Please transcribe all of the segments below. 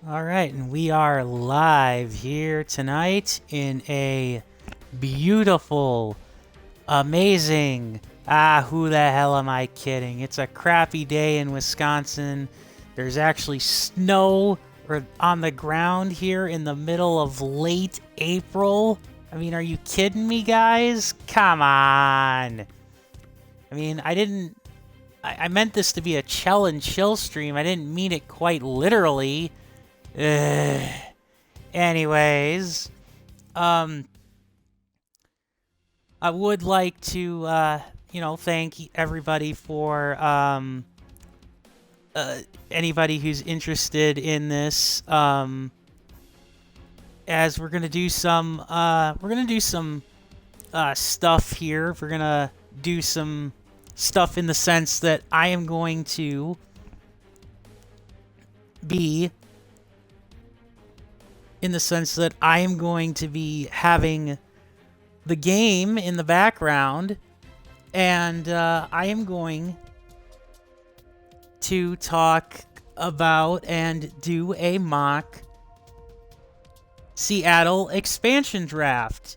All right, and we are live here tonight in a beautiful, amazing, who the hell am I kidding? It's a crappy day in Wisconsin. There's actually snow on the ground here in the middle of late April. I mean, are you kidding me, guys? Come on. I mean, I meant this to be a Chel and chill stream. I didn't mean it quite literally. Anyways, I would like to, thank everybody for, anybody who's interested in this, as we're gonna do some, stuff here. We're gonna do some stuff in the sense that I am going to be having the game in the background, and I am going to talk about and do a mock Seattle expansion draft.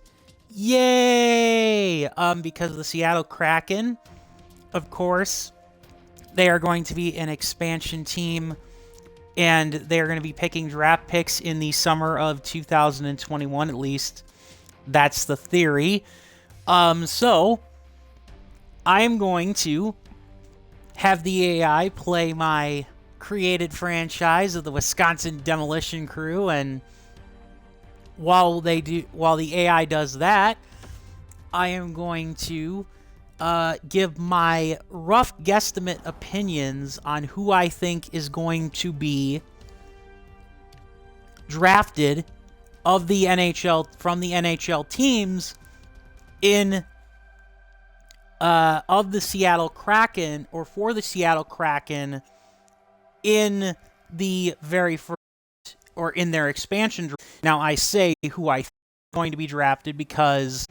Yay! Because the Seattle Kraken, of course, they are going to be an expansion team, and they're going to be picking draft picks in the summer of 2021, at least. That's the theory. So, I am going to have the AI play my created franchise of the Wisconsin Demolition Crew, and while the AI does that, I am going to give my rough guesstimate opinions on who I think is going to be drafted of the NHL from the NHL teams in of the Seattle Kraken, or for the Seattle Kraken in the very first, or in their expansion draft. Now, I say who I think is going to be drafted because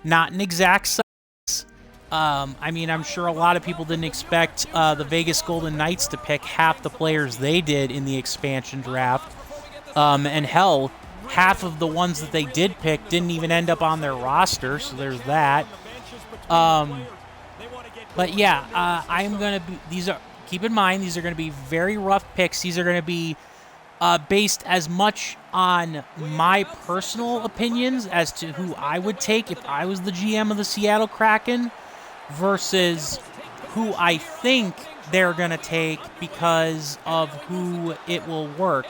not an exact size. I mean, I'm sure a lot of people didn't expect the Vegas Golden Knights to pick half the players they did in the expansion draft. And hell, half of the ones that they did pick didn't even end up on their roster, so there's that. But yeah, I'm going to be... keep in mind, these are going to be very rough picks. These are going to be based as much on my personal opinions as to who I would take if I was the GM of the Seattle Kraken versus who I think they're going to take because of who it will work.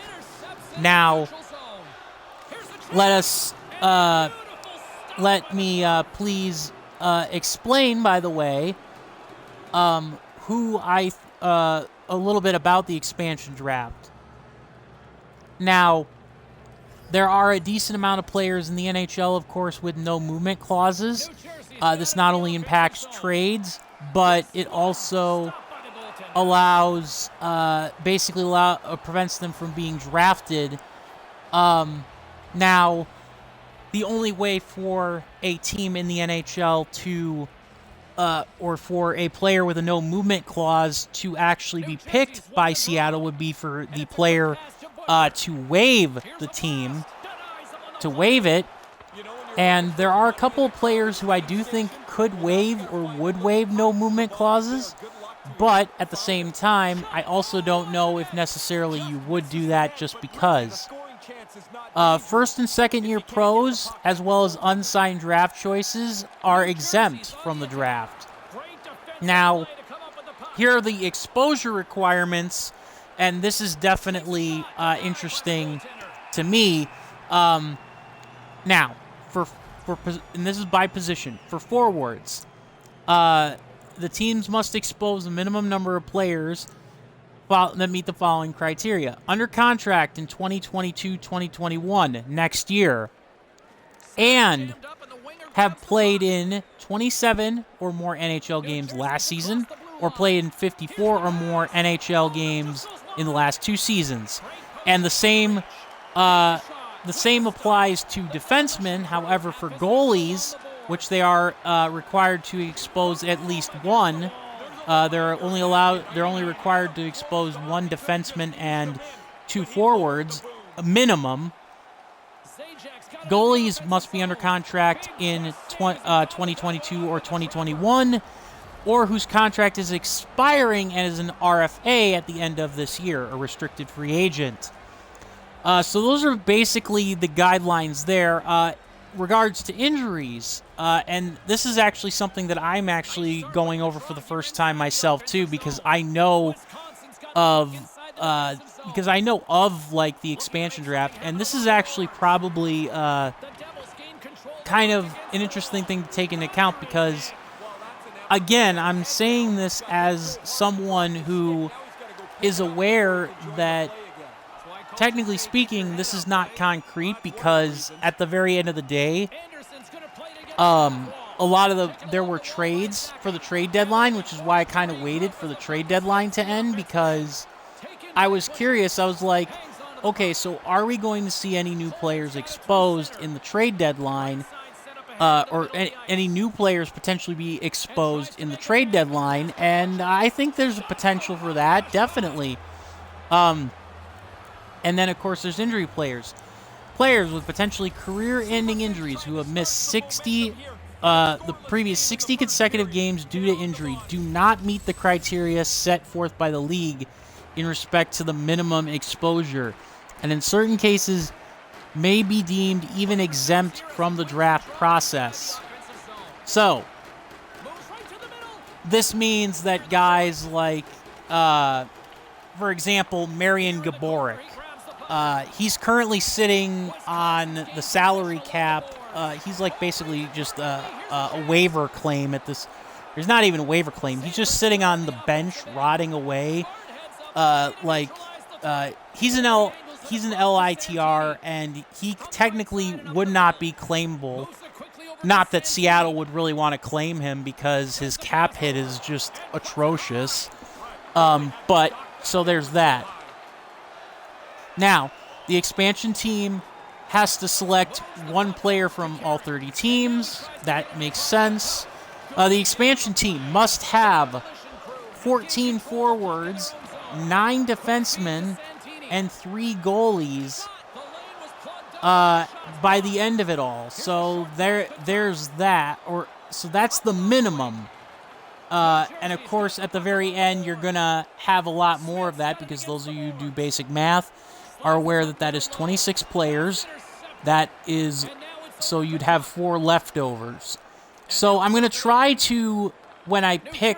Now, let me please explain, by the way, a little bit about the expansion draft. Now, there are a decent amount of players in the NHL, of course, with no movement clauses. This not only impacts trades, but it also prevents them from being drafted. Now, the only way for a team in the NHL to, or for a player with a no movement clause to actually be picked by Seattle would be for the player to waive it. And there are a couple of players who I do think could waive or would waive no movement clauses. But at the same time, I also don't know if necessarily you would do that just because. First and second year pros, as well as unsigned draft choices, are exempt from the draft. Now, here are the exposure requirements, and this is definitely interesting to me. Now, and this is by position. For forwards, the teams must expose a minimum number of players that meet the following criteria. Under contract in 2022-2021, next year, and have played in 27 or more NHL games last season, or played in 54 or more NHL games in the last 2 seasons. And the same applies to defensemen. However, for goalies, which they are required to expose at least one, They're only required to expose 1 defenseman and 2 forwards, a minimum. Goalies must be under contract in 2022 or 2021, or whose contract is expiring and is an RFA at the end of this year, a restricted free agent. So those are basically the guidelines there. Regards to injuries, and this is actually something that I'm actually going over for the first time myself too, because I know of like the expansion draft, and this is actually probably kind of an interesting thing to take into account, because again, I'm saying this as someone who is aware that technically speaking, this is not concrete, because at the very end of the day, there were trades for the trade deadline, which is why I kind of waited for the trade deadline to end, because I was curious. I was like, okay, so are we going to see any new players exposed in the trade deadline, or any new players potentially be exposed in the trade deadline? And I think there's a potential for that, definitely. And then, of course, there's injury players. Players with potentially career-ending injuries who have missed the previous 60 consecutive games due to injury do not meet the criteria set forth by the league in respect to the minimum exposure, and in certain cases may be deemed even exempt from the draft process. So, this means that guys like, for example, Marian Gaborik, he's currently sitting on the salary cap. He's like basically just a waiver claim at this. There's not even a waiver claim. He's just sitting on the bench, rotting away. He's an LITR, and he technically would not be claimable. Not that Seattle would really want to claim him, because his cap hit is just atrocious. But so there's that. Now, the expansion team has to select 1 player from all 30 teams. That makes sense. The expansion team must have 14 forwards, 9 defensemen, and 3 goalies by the end of it all. So there's that. So that's the minimum. And of course, at the very end, you're going to have a lot more of that, because those of you who do basic math are aware that that is 26 players. That is, so you'd have 4 leftovers. So I'm going to try to, when I pick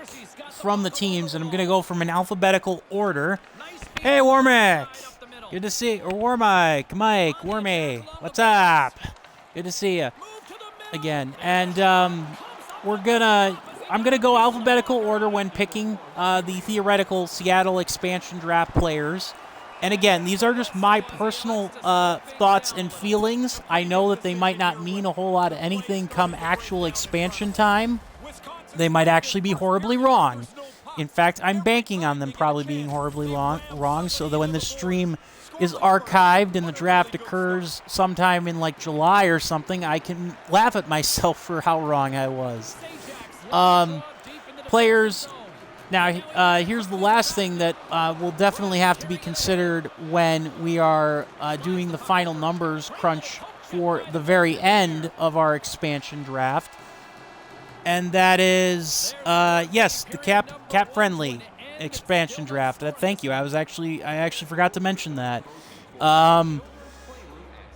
from the teams, and I'm going to go from an alphabetical order. Hey, Warmick! Good to see you. Or Mike, Wormy. What's up? Good to see you again. And I'm gonna go alphabetical order when picking the theoretical Seattle expansion draft players. And again, these are just my personal thoughts and feelings. I know that they might not mean a whole lot of anything come actual expansion time. They might actually be horribly wrong. In fact, I'm banking on them probably being horribly wrong, so that when this stream is archived and the draft occurs sometime in like July or something, I can laugh at myself for how wrong I was. Players. Now, here's the last thing that will definitely have to be considered when we are doing the final numbers crunch for the very end of our expansion draft. And that is, yes, the cap-friendly expansion draft. Thank you. I actually forgot to mention that.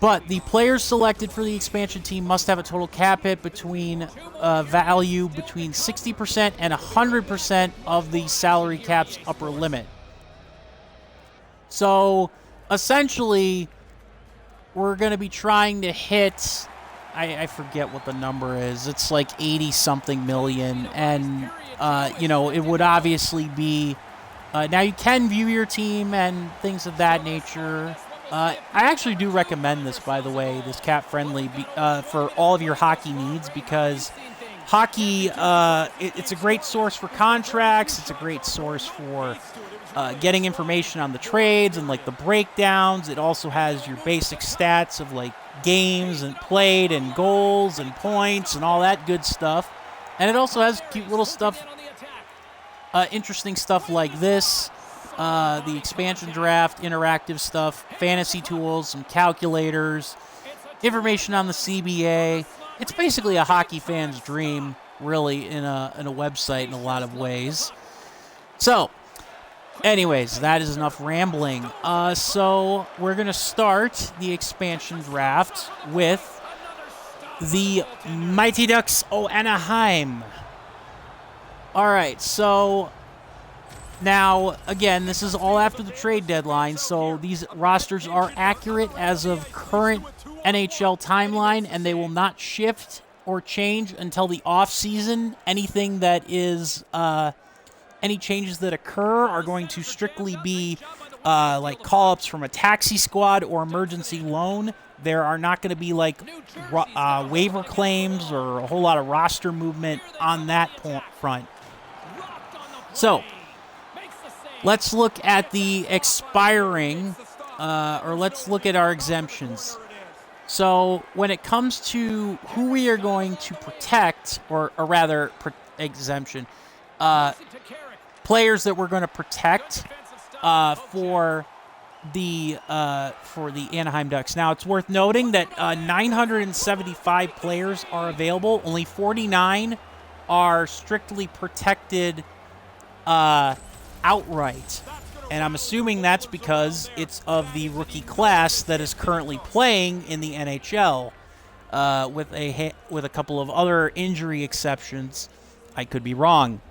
But the players selected for the expansion team must have a total cap hit between value between 60% and 100% of the salary cap's upper limit. So, essentially, we're going to be trying to hit, I forget what the number is. It's like 80-something million. And, it would obviously be, now you can view your team and things of that nature. I actually do recommend this, by the way, this cap-friendly, for all of your hockey needs, because hockey, it's a great source for contracts. It's a great source for getting information on the trades and, like, the breakdowns. It also has your basic stats of, like, games and played and goals and points and all that good stuff. And it also has cute little stuff interesting stuff like this, the expansion draft, interactive stuff, fantasy tools, some calculators, information on the CBA. It's basically a hockey fan's dream, really, in a website in a lot of ways. So, anyways, that is enough rambling. So we're going to start the expansion draft with the Mighty Ducks o' Anaheim. All right, so now, again, this is all after the trade deadline, so these rosters are accurate as of current NHL timeline, and they will not shift or change until the off-season. Anything that is, any changes that occur are going to strictly be like call-ups from a taxi squad or emergency loan. There are not going to be like waiver claims or a whole lot of roster movement on that front. So, let's look at the expiring, or let's look at our exemptions. So, when it comes to who we are going to protect, or rather, exemption, players that we're going to protect for the Anaheim Ducks. Now, it's worth noting that 975 players are available. Only 49 are strictly protected outright. And I'm assuming that's because it's of the rookie class that is currently playing in the NHL, with a couple of other injury exceptions. I could be wrong,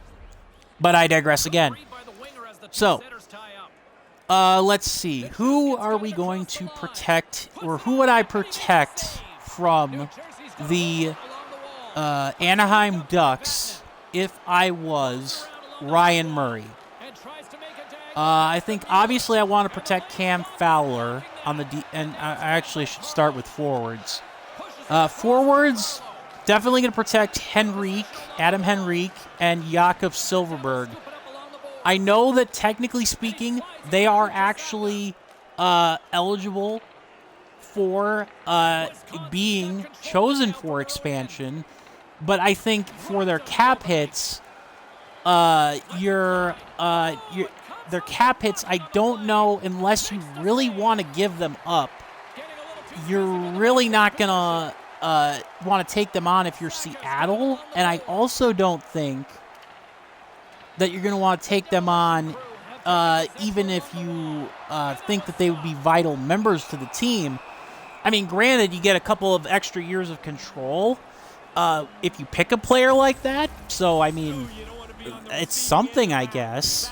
but I digress again. So, let's see. Who are we going to protect, or who would I protect from the Anaheim Ducks if I was Ryan Murray? I think obviously I want to protect Cam Fowler on the and I actually should start with forwards. Forwards, definitely going to protect Adam Henrique, and Jakob Silfverberg. I know that technically speaking, they are actually eligible for being chosen for expansion, but I think for their cap hits, their cap hits, I don't know, unless you really want to give them up, you're really not going to want to take them on if you're Seattle. And I also don't think that you're going to want to take them on even if you think that they would be vital members to the team. I mean, granted, you get a couple of extra years of control if you pick a player like that. So, I mean, it's something, I guess.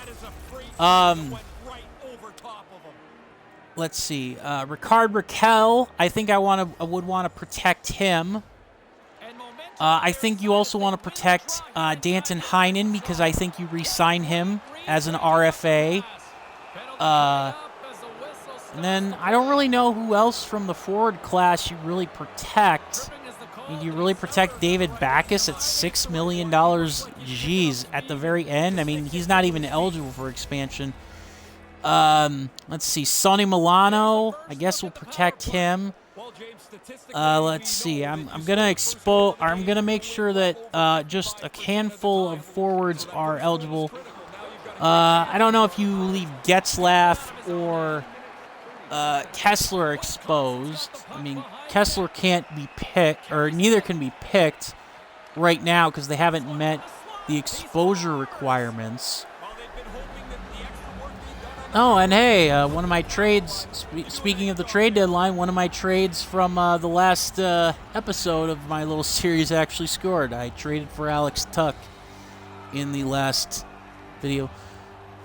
Let's see. Ricard Raquel, I think I would want to protect him. I think you also want to protect Danton Heinen, because I think you re-sign him as an RFA. And then I don't really know who else from the forward class you really protect. I mean, do you really protect David Backes at $6 million? Jeez, at the very end? I mean, he's not even eligible for expansion. Let's see. Sonny Milano, I guess we'll protect him. Let's see. I'm gonna make sure that just a handful of forwards are eligible. I don't know if you leave Getzlaff or Kessler exposed. I mean, Kessler can't be picked, or neither can be picked right now because they haven't met the exposure requirements. Oh, and hey, one of my trades, speaking of the trade deadline, one of my trades from the last episode of my little series actually scored. I traded for Alex Tuck in the last video.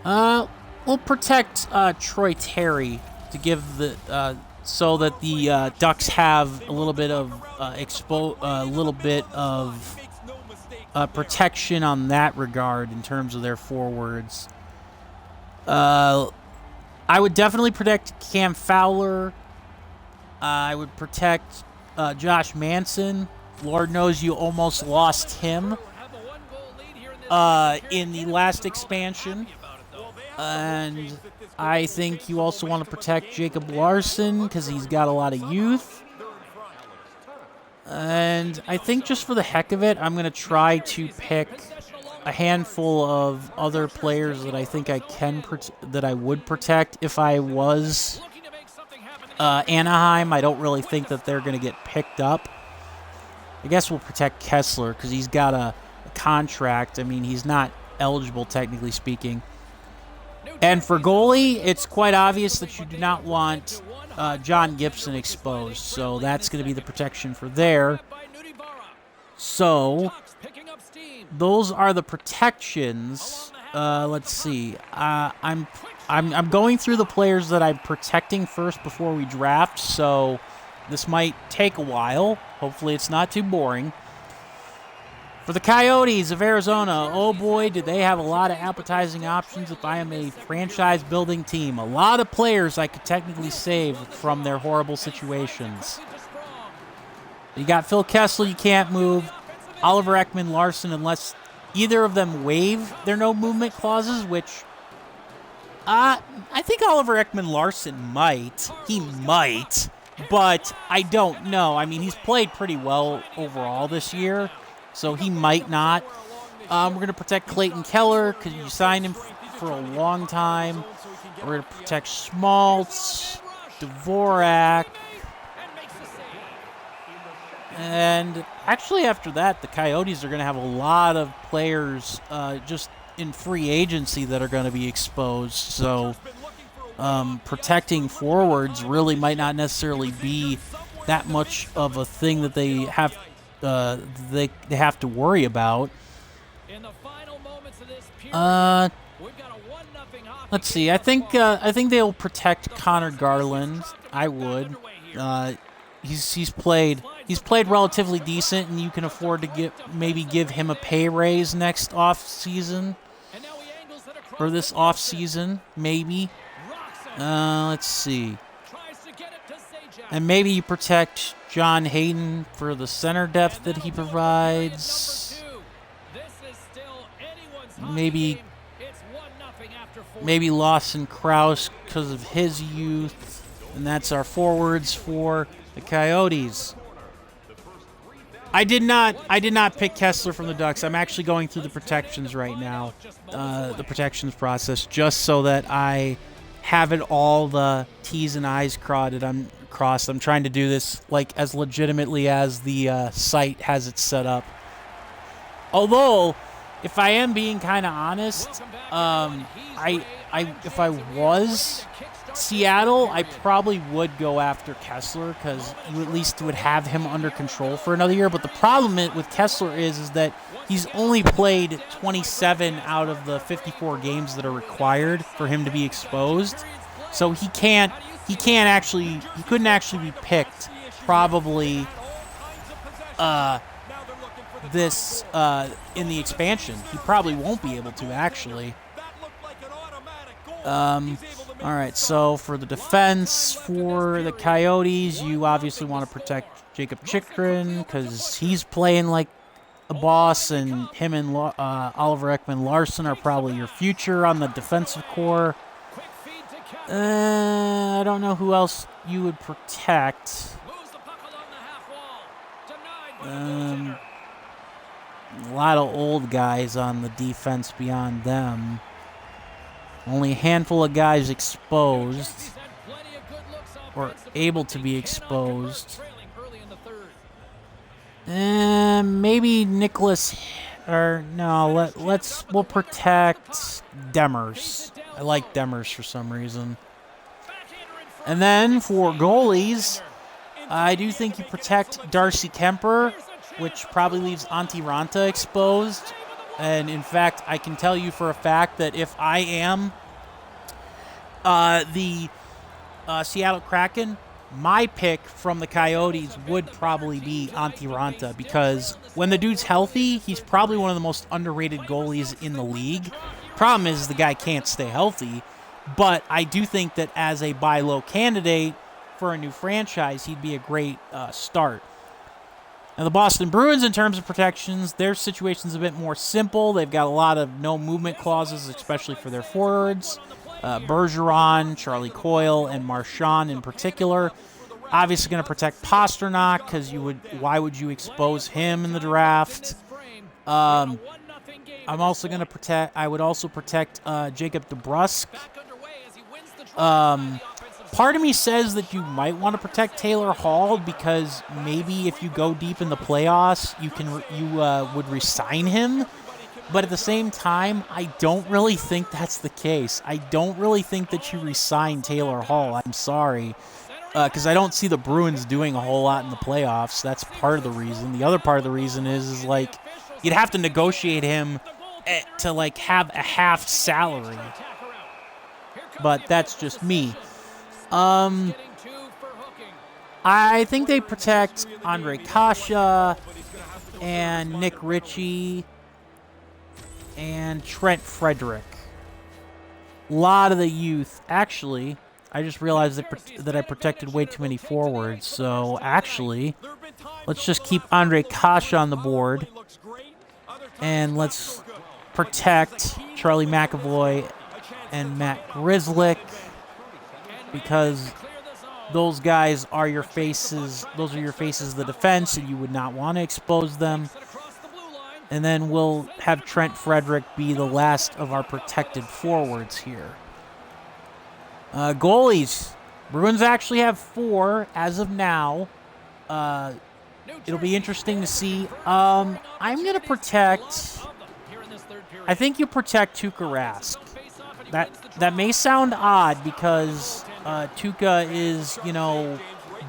We'll protect Troy Terry to give the so that the Ducks have a little bit of protection on that regard in terms of their forwards. I would definitely protect Cam Fowler. I would protect Josh Manson. Lord knows you almost lost him in the last expansion. And I think you also want to protect Jacob Larson because he's got a lot of youth. And I think just for the heck of it, I'm going to try to pick a handful of other players that I think that I would protect if I was Anaheim. I don't really think that they're going to get picked up. I guess we'll protect Kessler because he's got a contract. I mean, he's not eligible, technically speaking. And for goalie, it's quite obvious that you do not want John Gibson exposed. So that's going to be the protection for there. So those are the protections. Let's see. I'm going through the players that I'm protecting first before we draft. So this might take a while. Hopefully it's not too boring. For the Coyotes of Arizona, oh boy, did they have a lot of appetizing options if I am a franchise-building team. A lot of players I could technically save from their horrible situations. You got Phil Kessel, you can't move. Oliver Ekman-Larsson, unless either of them waive their no-movement clauses, which I think Oliver Ekman-Larsson might. He might, but I don't know. I mean, he's played pretty well overall this year. So he might not. We're going to protect Clayton Keller because you signed him for a long time. We're going to protect Schmaltz, Dvorak. And actually after that, the Coyotes are going to have a lot of players just in free agency that are going to be exposed. So protecting forwards really might not necessarily be that much of a thing that they have to worry about. Let's see. I think they'll protect Connor Garland. I would. He's played relatively decent, and you can afford to maybe give him a pay raise next off season, or this off season maybe. Let's see. And maybe you protect John Hayden for the center depth that he provides. Maybe Lawson Krause because of his youth. And that's our forwards for the Coyotes. I did not pick Kessler from the Ducks. I'm actually going through the protections right now. The protections process, just so that I have it all the T's and I's crossed. I'm trying to do this like as legitimately as the site has it set up. Although, if I am being kind of honest, if I was Seattle, I probably would go after Kessler because you at least would have him under control for another year. But the problem with Kessler is that he's only played 27 out of the 54 games that are required for him to be exposed. So he couldn't actually be picked probably this in the expansion. He probably won't be able to actually. All right, so for the defense for the Coyotes, you obviously want to protect Jacob Chychrun because he's playing like a boss, and him and Oliver Ekman-Larsson are probably your future on the defensive core. I don't know who else you would protect. A lot of old guys on the defense beyond them. Only a handful of guys exposed or able to be exposed. Maybe Nicholas, or no, we'll protect Demers. I like Demers for some reason. And then for goalies, I do think you protect Darcy Kemper, which probably leaves Antti Ranta exposed. And in fact, I can tell you for a fact that if I am the Seattle Kraken, my pick from the Coyotes would probably be Antti Ranta, because when the dude's healthy, he's probably one of the most underrated goalies in the league. Problem is the guy can't stay healthy, but I do think that as a buy low candidate for a new franchise, he'd be a great start. Now, the Boston Bruins, in terms of protections, their situation's a bit more simple. They've got a lot of no-movement clauses, especially for their forwards. Bergeron, Charlie Coyle, and Marchand in particular. Obviously going to protect Pasternak, because why would you expose him in the draft? I'm also going to protect. I would also protect Jacob DeBrusk. Part of me says that you might want to protect Taylor Hall because maybe if you go deep in the playoffs, you would re-sign him. But at the same time, I don't really think that's the case. I don't really think that you re-sign Taylor Hall. I'm sorry. Because I don't see the Bruins doing a whole lot in the playoffs. That's part of the reason. The other part of the reason is like, you'd have to negotiate him to, like, have a half salary. But that's just me. I think they protect Andre Kasha and Nick Ritchie and Trent Frederick. A lot of the youth. Actually, I just realized that I protected way too many forwards. So, actually, let's just keep Andre Kasha on the board. And let's protect Charlie McAvoy and Matt Grzelcyk, because those guys are your faces. Those are your faces of the defense, and you would not want to expose them. And then we'll have Trent Frederick be the last of our protected forwards here. Goalies. Bruins actually have 4 as of now. It'll be interesting to see. I'm going to protect... I think you protect Tuukka Rask. That may sound odd because Tuukka is,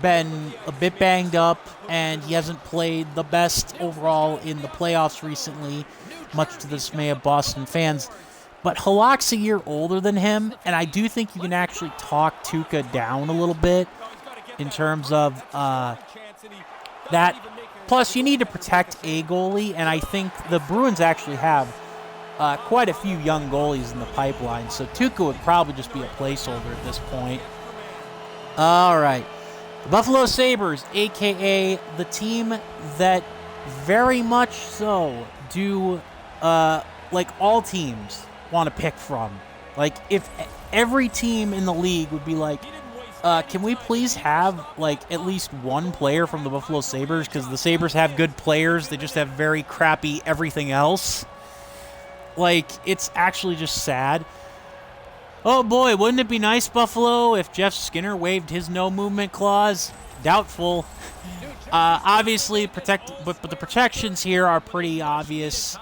been a bit banged up and he hasn't played the best overall in the playoffs recently, much to the dismay of Boston fans. But Halak's a year older than him, and I do think you can actually talk Tuukka down a little bit in terms of that. Plus, you need to protect a goalie, and I think the Bruins actually have quite a few young goalies in the pipeline, so Tuukka would probably just be a placeholder at this point. All right. The Buffalo Sabres, a.k.a. the team that very much so do, like all teams, want to pick from. Like, if every team in the league would be like, can we please have, like, at least one player from the Buffalo Sabres? Because the Sabres have good players. They just have very crappy everything else. Like, it's actually just sad. Oh, boy, wouldn't it be nice, Buffalo, if Jeff Skinner waived his no-movement clause? Doubtful. Obviously, but the protections here are pretty obvious.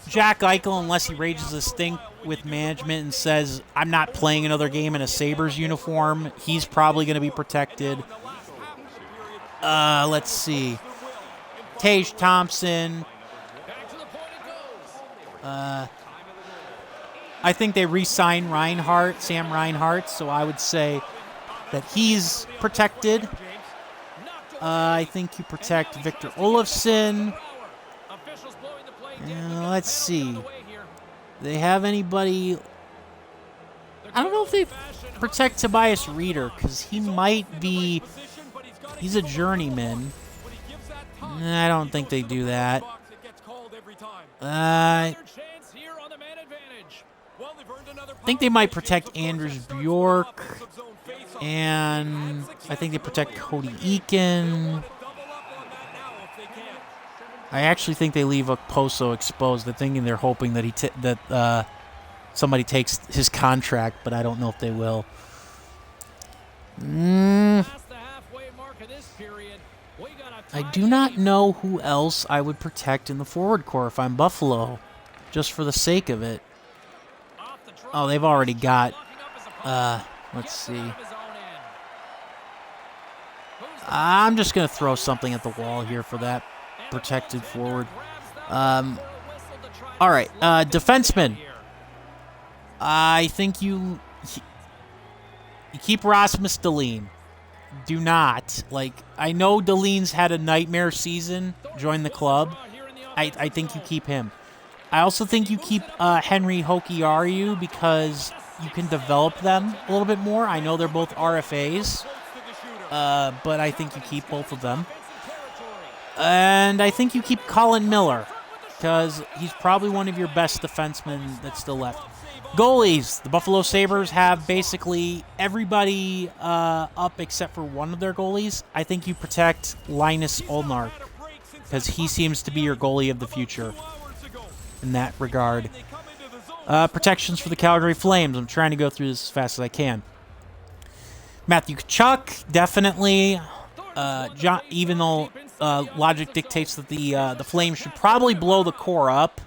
Jack Eichel, unless he raises a stink with management and says, I'm not playing another game in a Sabres uniform, he's probably going to be protected. Let's see. Tage Thompson. I think they re-sign Sam Reinhart, so I would say that he's protected. I think you protect Victor Olofsson. Let's see. They have anybody... I don't know if they protect Tobias Reeder, because he might be... He's a journeyman. I don't think they do that. I think they might protect Anders Bjork, and I think they protect Cody Eakin. I actually think they leave Okposo exposed. They're hoping that somebody takes his contract, but I don't know if they will. I do not know who else I would protect in the forward core if I'm Buffalo, just for the sake of it. Oh, they've already got, let's see. I'm just going to throw something at the wall here for that protected forward. All right, defenseman. I think you keep Rasmus Dahlin. Do not. Like, I know Dahlin's had a nightmare season, join the club. I think you keep him. I also think you keep Henry Hokiaru because you can develop them a little bit more. I know they're both RFAs, but I think you keep both of them. And I think you keep Colin Miller because he's probably one of your best defensemen that's still left. Goalies. The Buffalo Sabres have basically everybody up except for one of their goalies. I think you protect Linus Olmark because he seems to be your goalie of the future. in that regard. Protections for the Calgary Flames. I'm trying to go through this as fast as I can. Matthew Tkachuk, definitely. Even though logic dictates that the Flames should probably blow the core up,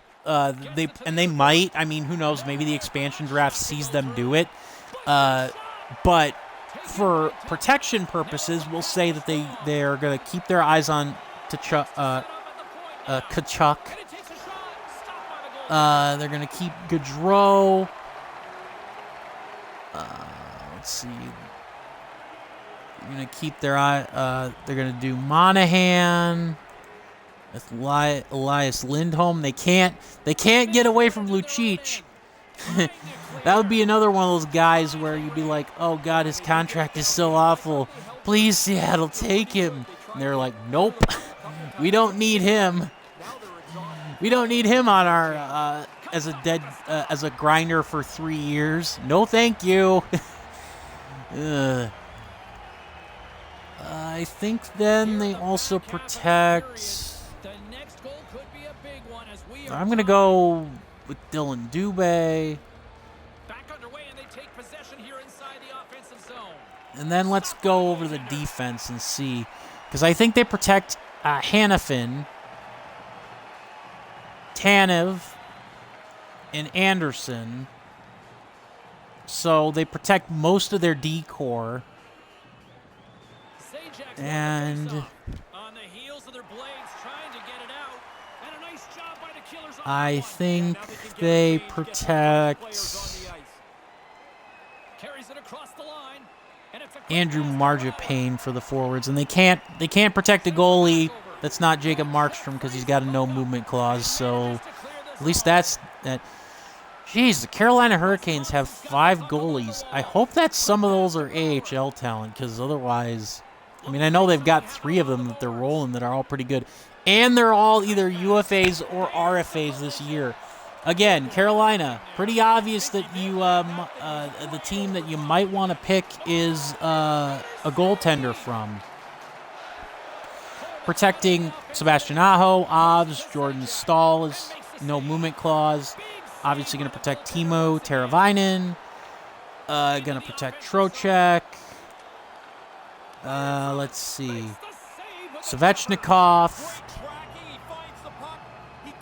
they might. I mean, who knows? Maybe the expansion draft sees them do it. But for protection purposes, we'll say that they are going to keep their eyes on Tkachuk. They're going to keep Gaudreau. Let's see. They're going to keep their eye. They're going to do Monahan. With Elias Lindholm. They can't get away from Lucic. That would be another one of those guys where you'd be like, oh, God, his contract is so awful. Please, Seattle, take him. And they're like, nope. We don't need him. We don't need him on our as a grinder for 3 years. No, thank you. I think then they also protect. I'm gonna go with Dylan Dubé. And then let's go over the defense and see, because I think they protect Hanifin, Tanev, and Anderson. So they protect most of their D-core. And I think they protect Andrew Marchapane for the forwards, and they can't protect a goalie that's not Jacob Markstrom because he's got a no movement clause. So at least that's that. Jeez, the Carolina Hurricanes have 5 goalies. I hope that some of those are AHL talent, because otherwise, I mean, I know they've got 3 of them that they're rolling that are all pretty good, and they're all either UFAs or RFAs this year. Again, Carolina, pretty obvious that you the team that you might want to pick is a goaltender from. Protecting Sebastian Aho, Ovs, Jordan Staal is no movement clause. Obviously going to protect Timo Teravainen. Going to protect Trocheck. Let's see. Svechnikov,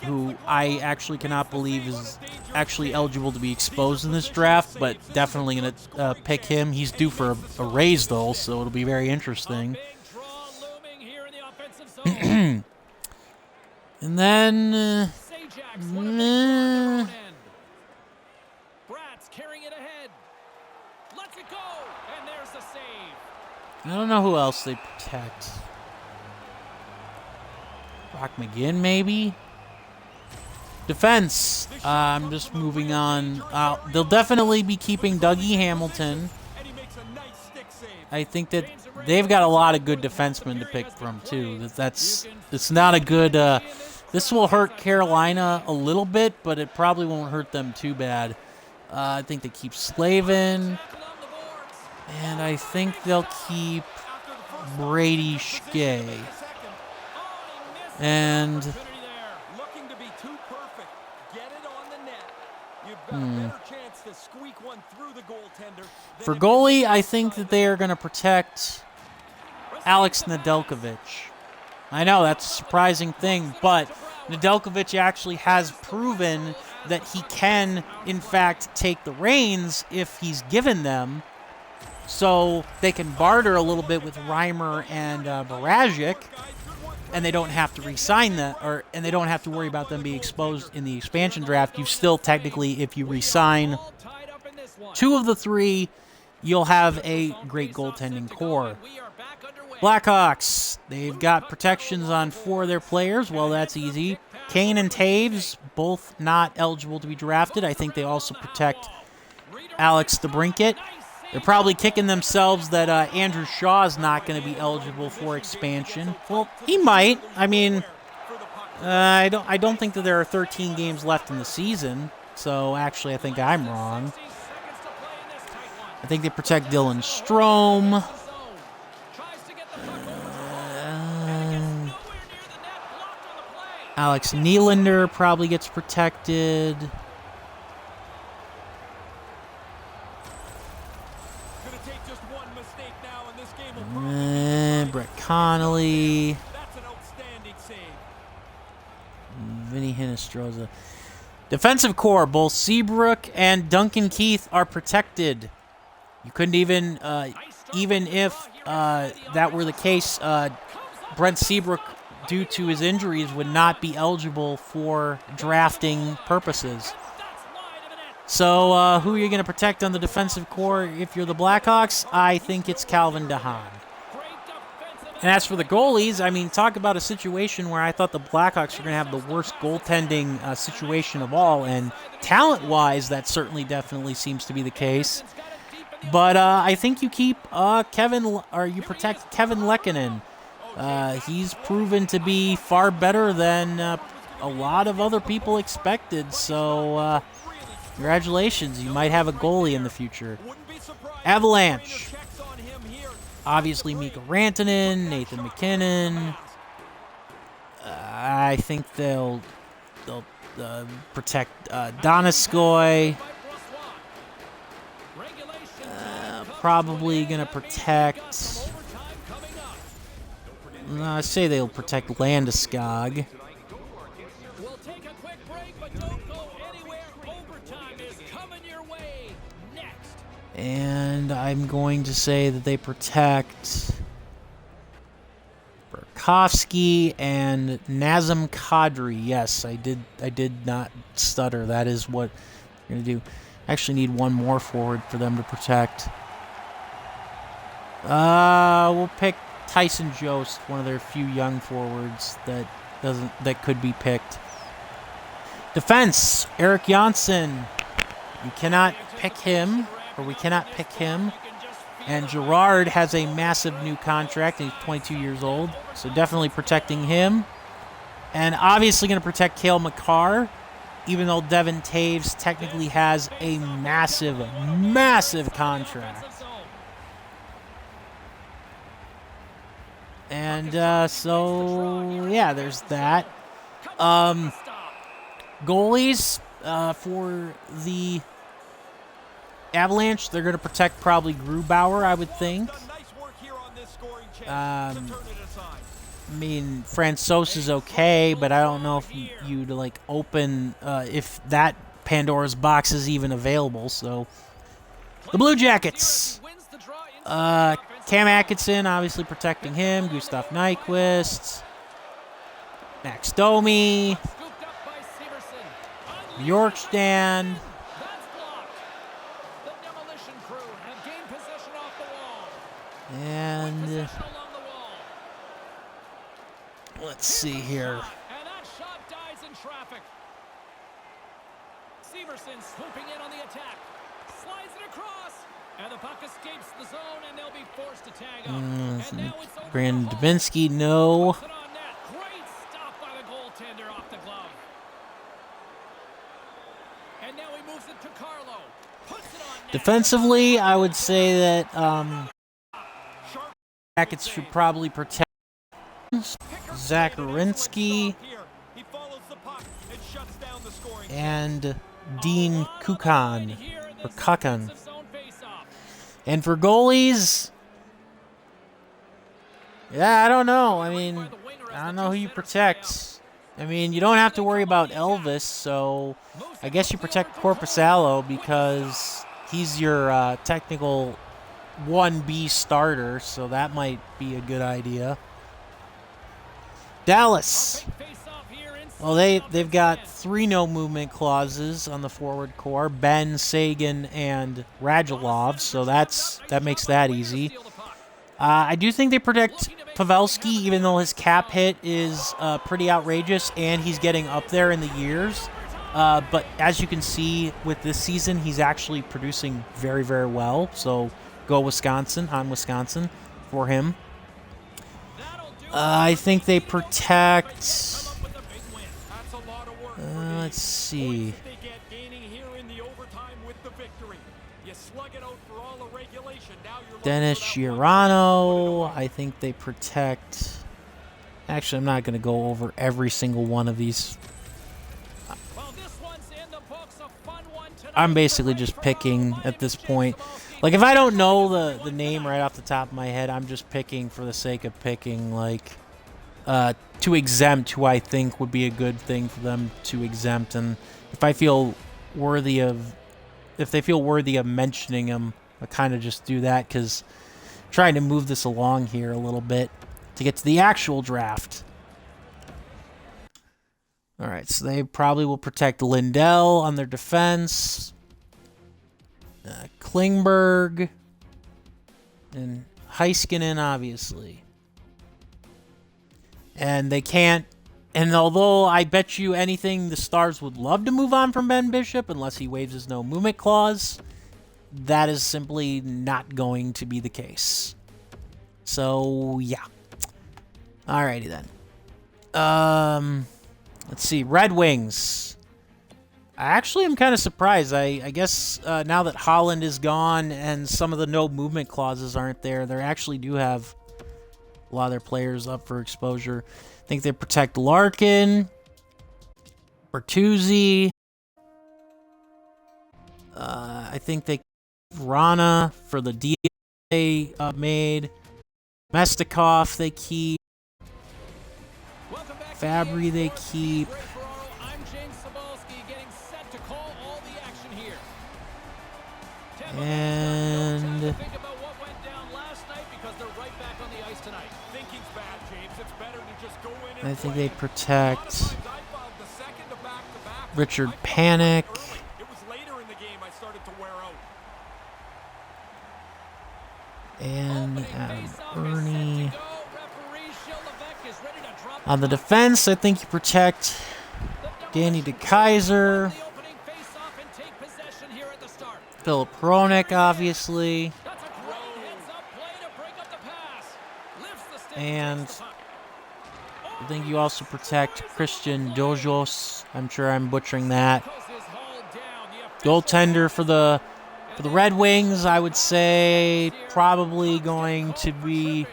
who I actually cannot believe is actually eligible to be exposed in this draft, but definitely going to pick him. He's due for a raise, though, so it'll be very interesting. And then... I don't know who else they protect. Brock McGinn, maybe? Defense. I'm just moving on. They'll definitely be keeping Dougie Hamilton. I think that they've got a lot of good defensemen to pick from, too. It's not a good... this will hurt Carolina a little bit, but it probably won't hurt them too bad. I think they keep Slavin. And I think they'll keep Brady Skjei. And for goalie, I think that they are going to protect Alex Nedeljkovic. I know that's a surprising thing, but Nedeljkovic actually has proven that he can, in fact, take the reins if he's given them. So they can barter a little bit with Reimer and Barajic, and they don't have to re-sign that, and they don't have to worry about them being exposed in the expansion draft. You still technically, if you re-sign 2 of the 3, you'll have a great goaltending core. Blackhawks, they've got protections on 4 of their players. Well, that's easy. Kane and Taves, both not eligible to be drafted. I think they also protect Alex DeBrincat. They're probably kicking themselves that Andrew Shaw is not going to be eligible for expansion. Well, he might. I mean, I don't think that there are 13 games left in the season. So actually, I think I'm wrong. I think they protect Dylan Strome. Alex Nylander probably gets protected. Brett Connolly. Vinny Hinostroza. Defensive core, both Seabrook and Duncan Keith are protected. You couldn't even if that were the case, Brent Seabrook, due to his injuries, would not be eligible for drafting purposes. So who are you going to protect on the defensive core if you're the Blackhawks? I think it's Calvin DeHaan. And as for the goalies, I mean, talk about a situation where I thought the Blackhawks were going to have the worst goaltending situation of all, and talent-wise, that certainly definitely seems to be the case. But I think you keep you protect Kevin Lehkonen. He's proven to be far better than a lot of other people expected. So congratulations, you might have a goalie in the future. Avalanche. Obviously, Mikko Rantanen, Nathan McKinnon. I think they'll protect Donskoy. Probably going to protect... I say they'll protect Landeskog. And I'm going to say that they protect Burakovsky and Nazem Kadri. Yes, I did not stutter. That is what we're going to do. Actually need one more forward for them to protect. We'll pick Tyson Jost, one of their few young forwards that could be picked. Defense, Eric Janssen. You cannot pick him. Or we cannot pick him. And Gerard has a massive new contract. He's 22 years old. So definitely protecting him. And obviously going to protect Cale Makar. Even though Devin Taves technically has a massive, massive contract. And so, yeah, there's that. Goalies for the Avalanche, they're going to protect probably Grubauer, I would think. I mean, Francouz is okay, but I don't know if you'd like open if that Pandora's box is even available. So, the Blue Jackets. Cam Atkinson, obviously protecting him. Gustav Nyquist. Max Domi. Bjorkstrand. And let's see here. And that shot dies in traffic. Severson swooping in on the attack. Slides it across. And the puck escapes the zone, and they'll be forced to tag up. And now it's over. Brandon Dubinsky, no. Great stop by the goaltender off the glove. And now he moves it to Carlo. Puts it on net. Defensively, I would say that Jackets should probably protect Zacharinsky and Dean Kukan, or Kukan. And for goalies, yeah, I don't know. I mean, I don't know who you protect. I mean, you don't have to worry about Elvis, so I guess you protect Korpisalo because he's your technical 1B starter, so that might be a good idea. Dallas. Well, they've got 3 no movement clauses on the forward core: Ben, Sagan, and Radulov. So that makes that easy. I do think they protect Pavelski, even though his cap hit is pretty outrageous, and he's getting up there in the years. But as you can see with this season, he's actually producing very, very well. So go Wisconsin, on Wisconsin for him. I think they protect... let's see. Dennis Giorano. I think they protect Actually, I'm not going to go over every single one of these. Well, this one's in the books, a fun one tonight. I'm basically just picking at this point. Like, if I don't know the name right off the top of my head, I'm just picking for the sake of picking, like, to exempt who I think would be a good thing for them to exempt. And if I feel worthy of, if they feel worthy of mentioning them, I kind of just do that, because I'm trying to move this along here a little bit to get to the actual draft. All right, so they probably will protect Lindell on their defense. Klingberg. And Heiskanen, obviously. And they can't... And although I bet you anything the Stars would love to move on from Ben Bishop, unless he waives his no-movement clause, that is simply not going to be the case. So, yeah. Alrighty then. Let's see. Red Wings. I actually am kind of surprised. I guess now that Holland is gone and some of the no-movement clauses aren't there, they actually do have a lot of their players up for exposure. I think they protect Larkin, Bertuzzi. I think they Rana for the deal they made. Mestikov they keep. Fabry they keep. I'm James Cebulski, getting set to call all the action here. And Think about what went down last night because they're right back on the ice tonight. Thinking's bad, James. It's better to just go in and I think play. they protect Richard Panik. It was later in the game I started to wear out. And Ernie. On the defense, I think you protect Danny DeKaiser. Philip Hronek, obviously. And I think you also protect Christian Dojos. I'm sure I'm butchering that. Goaltender for the Red Wings, I would say probably going to be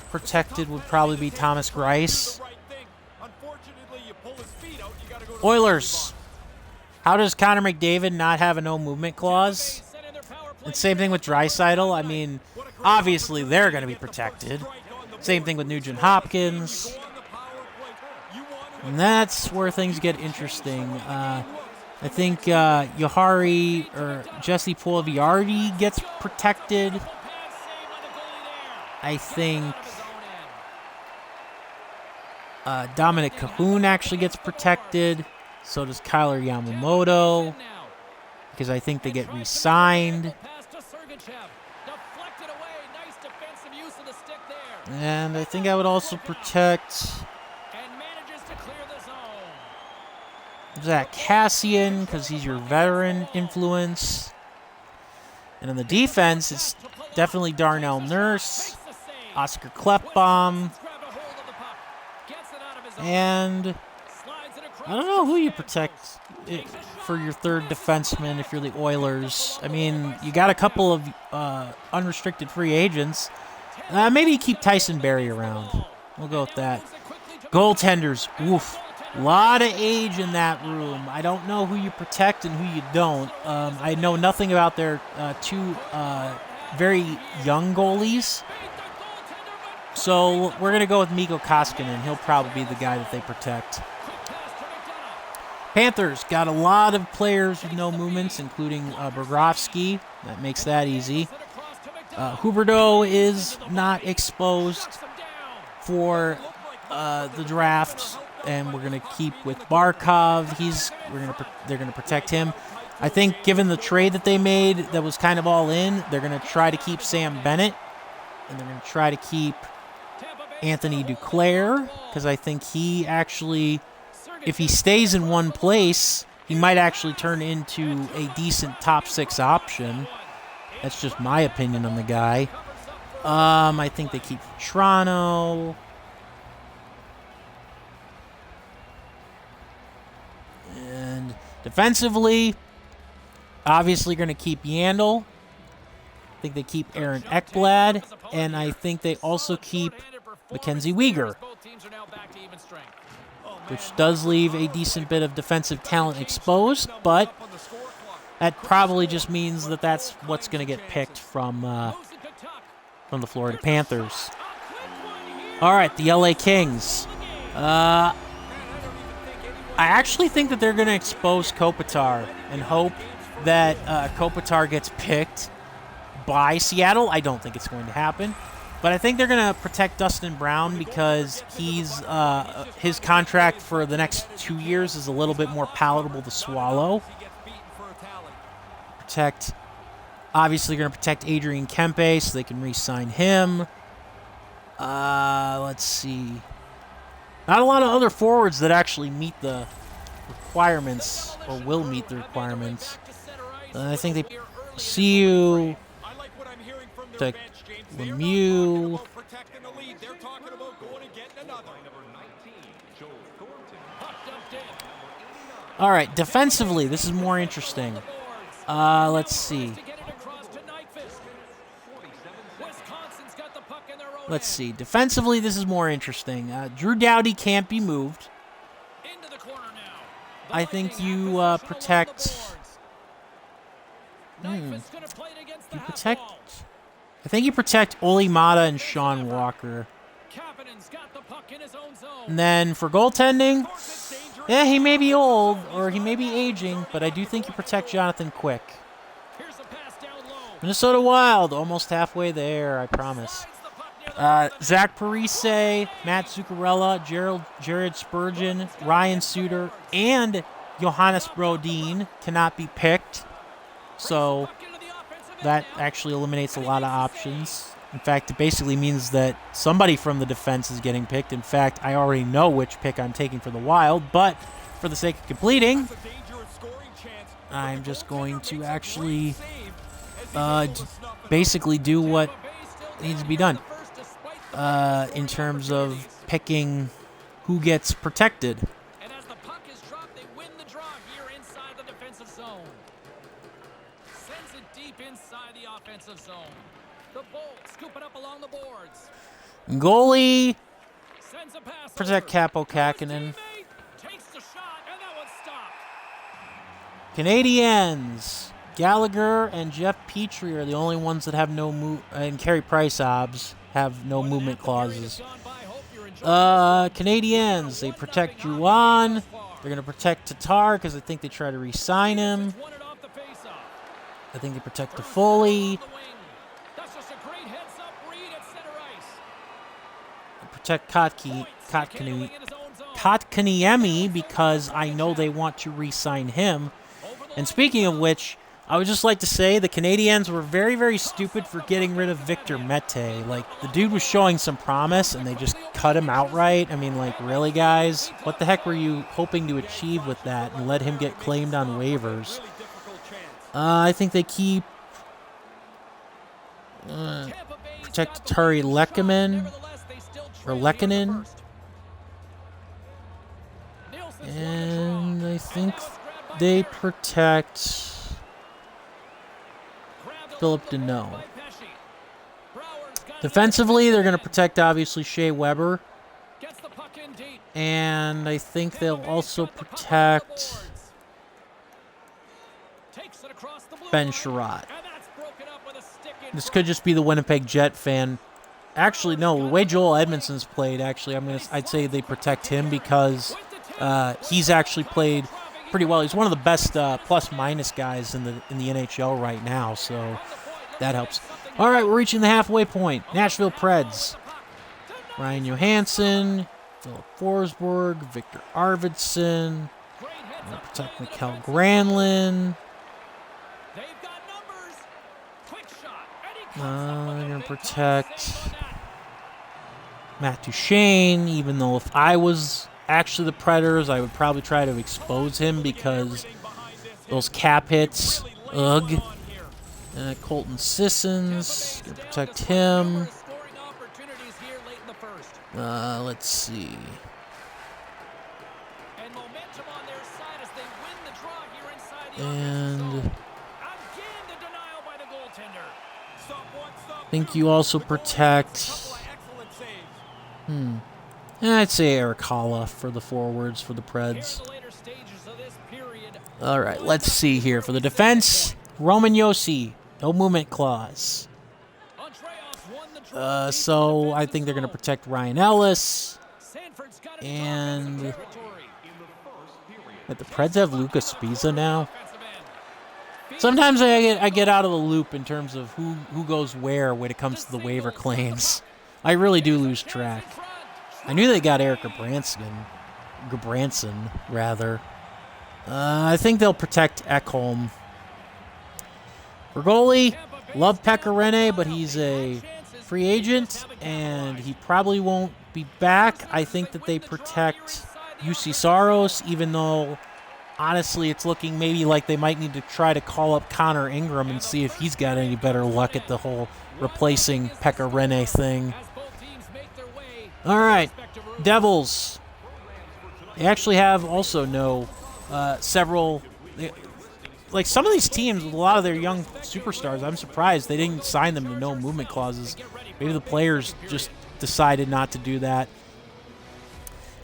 protected would probably be Thomas Greiss. Oilers. How does Connor McDavid not have a no-movement clause? And same thing with Draisaitl. I mean, obviously they're going to be protected. Same thing with Nugent Hopkins. And that's where things get interesting. I think Yohari or Jesse Puljujärvi gets protected. I think Dominic Cahoon actually gets protected. So does Kyler Yamamoto, because I think they get re-signed. And I think I would also protect Zach Cassian, because he's your veteran influence. And on the defense, it's definitely Darnell Nurse, Oscar Kleppbaum, and I don't know who you protect for your third defenseman if you're the Oilers. I mean, you got a couple of unrestricted free agents. Maybe you keep Tyson Barrie around. We'll go with that. Goaltenders, woof. A lot of age in that room. I don't know who you protect and who you don't. I know nothing about their two very young goalies. So we're going to go with Mikko Koskinen. He'll probably be the guy that they protect. Panthers got a lot of players with no movements, including Bobrovsky. That makes that easy. Huberdeau is not exposed for the draft, and we're going to keep with Barkov. They're going to protect him. I think given the trade that they made that was kind of all in, they're going to try to keep Sam Bennett, and they're going to try to keep Anthony Duclair, because I think he actually, if he stays in one place, he might actually turn into a decent top six option. That's just my opinion on the guy. I think they keep Toronto. And defensively, obviously going to keep Yandel. I think they keep Aaron Ekblad. And I think they also keep Mackenzie Weegar, which does leave a decent bit of defensive talent exposed, but that probably just means that that's what's going to get picked from the Florida Panthers. All right, the LA Kings. I actually think that they're going to expose Kopitar and hope that Kopitar gets picked by Seattle. I don't think it's going to happen. But I think they're going to protect Dustin Brown because his contract for the next 2 years is a little bit more palatable to swallow. Obviously, going to protect Adrian Kempe so they can re-sign him. Let's see. Not a lot of other forwards that actually meet the requirements or will meet the requirements. I think they see you. Lemieux. All right, defensively, this is more interesting. Let's see. Defensively, this is more interesting. Drew Doughty can't be moved. I think you protect. I think you protect Oli Mata and Sean Walker. And then for goaltending, yeah, he may be old or he may be aging, but I do think you protect Jonathan Quick. Minnesota Wild, almost halfway there, I promise. Zach Parise, Matt Zuccarello, Jared Spurgeon, Ryan Suter, and Johannes Brodin cannot be picked. So that actually eliminates a lot of options. In fact, it basically means that somebody from the defense is getting picked. In fact, I already know which pick I'm taking for the Wild, but for the sake of completing, I'm just going to actually basically do what needs to be done in terms of picking who gets protected. And as the puck is dropped, they win the draw here inside the defensive zone. Sends it deep inside the offensive zone. The Bolts scoop it up along the boards. Goalie, protect Capo Kakinen. Takes the shot, and that one's stopped. Canadiens, Gallagher and Jeff Petrie are the only ones that have no move, and Carey Price obs have no movement clauses. Canadiens, they protect Juwan. They're going to protect Tatar because I think they try to re-sign him. I think they protect Toffoli. Protect Kotkaniemi because I know they want to re-sign him. And speaking of which, I would just like to say the Canadiens were very, very stupid for getting rid of Victor Mete. Like, the dude was showing some promise, and they just cut him outright. I mean, like, really, guys? What the heck were you hoping to achieve with that and let him get claimed on waivers? I think they keep... protect Tari Lehkonen. Or Lehkonen. And I think they protect... Philip Deneau. Defensively, they're going to protect, obviously, Shea Weber. And I think they'll also protect Ben Sherratt. This could just be the Winnipeg Jet fan. Actually, no, the way Joel Edmondson's played, actually, I'd say they protect him because he's actually played pretty well. He's one of the best plus-minus guys in the NHL right now, so that helps. All right, we're reaching the halfway point. Nashville Preds. Ryan Johansson, Philip Forsberg, Victor Arvidsson. I'm going to protect Mikael Granlund. I'm going to protect Matt Duchene, even though if I was actually the Predators, I would probably try to expose him because those cap hits, ugh. Colton Sissons, gonna protect him. Let's see. And I think you also protect I'd say Eric Holla for the forwards for the Preds. All right, let's see here. For the defense, Roman Josi, no movement clause. So I think they're going to protect Ryan Ellis. And the Preds have Lucas Spiza now. Sometimes I get out of the loop in terms of who goes where when it comes to the waiver claims. I really do lose track. I knew they got Eric Gabranson, rather. I think they'll protect Ekholm. For goalie, love Pekka Rinne, but he's a free agent, and he probably won't be back. I think that they protect UC Saros, even though, honestly, it's looking maybe like they might need to try to call up Connor Ingram and see if he's got any better luck at the whole replacing Pekka Rinne thing. All right, Devils. They actually have also several... Like some of these teams, with a lot of their young superstars, I'm surprised they didn't sign them to no movement clauses. Maybe the players just decided not to do that.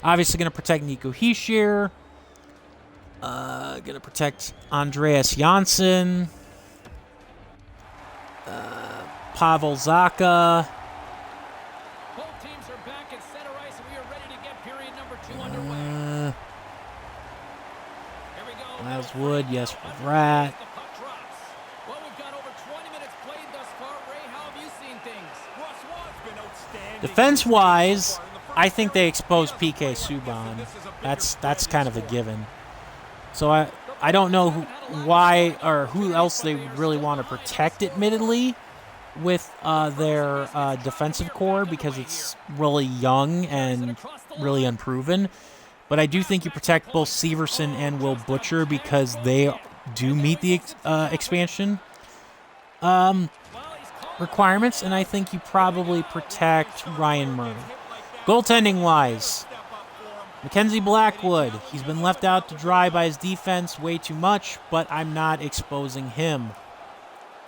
Obviously going to protect Nico Hischier. Going to protect Andreas Janssen. Pavel Zacha. Both teams are back at center ice, and we are ready to get period number 2 underway. Here we go. Miles Wood, yes, Rat. The puck drops. Well, we've got over 20 minutes played thus far. Ray, how have you seen things? Russ Watt's been outstanding. Defense-wise, I think they expose PK Subban. That's kind of a given. So I don't know why or who else they would really want to protect, admittedly, with their defensive core, because it's really young and really unproven. But I do think you protect both Severson and Will Butcher because they do meet the expansion requirements, and I think you probably protect Ryan Murray. Goaltending-wise, Mackenzie Blackwood, he's been left out to dry by his defense way too much, but I'm not exposing him.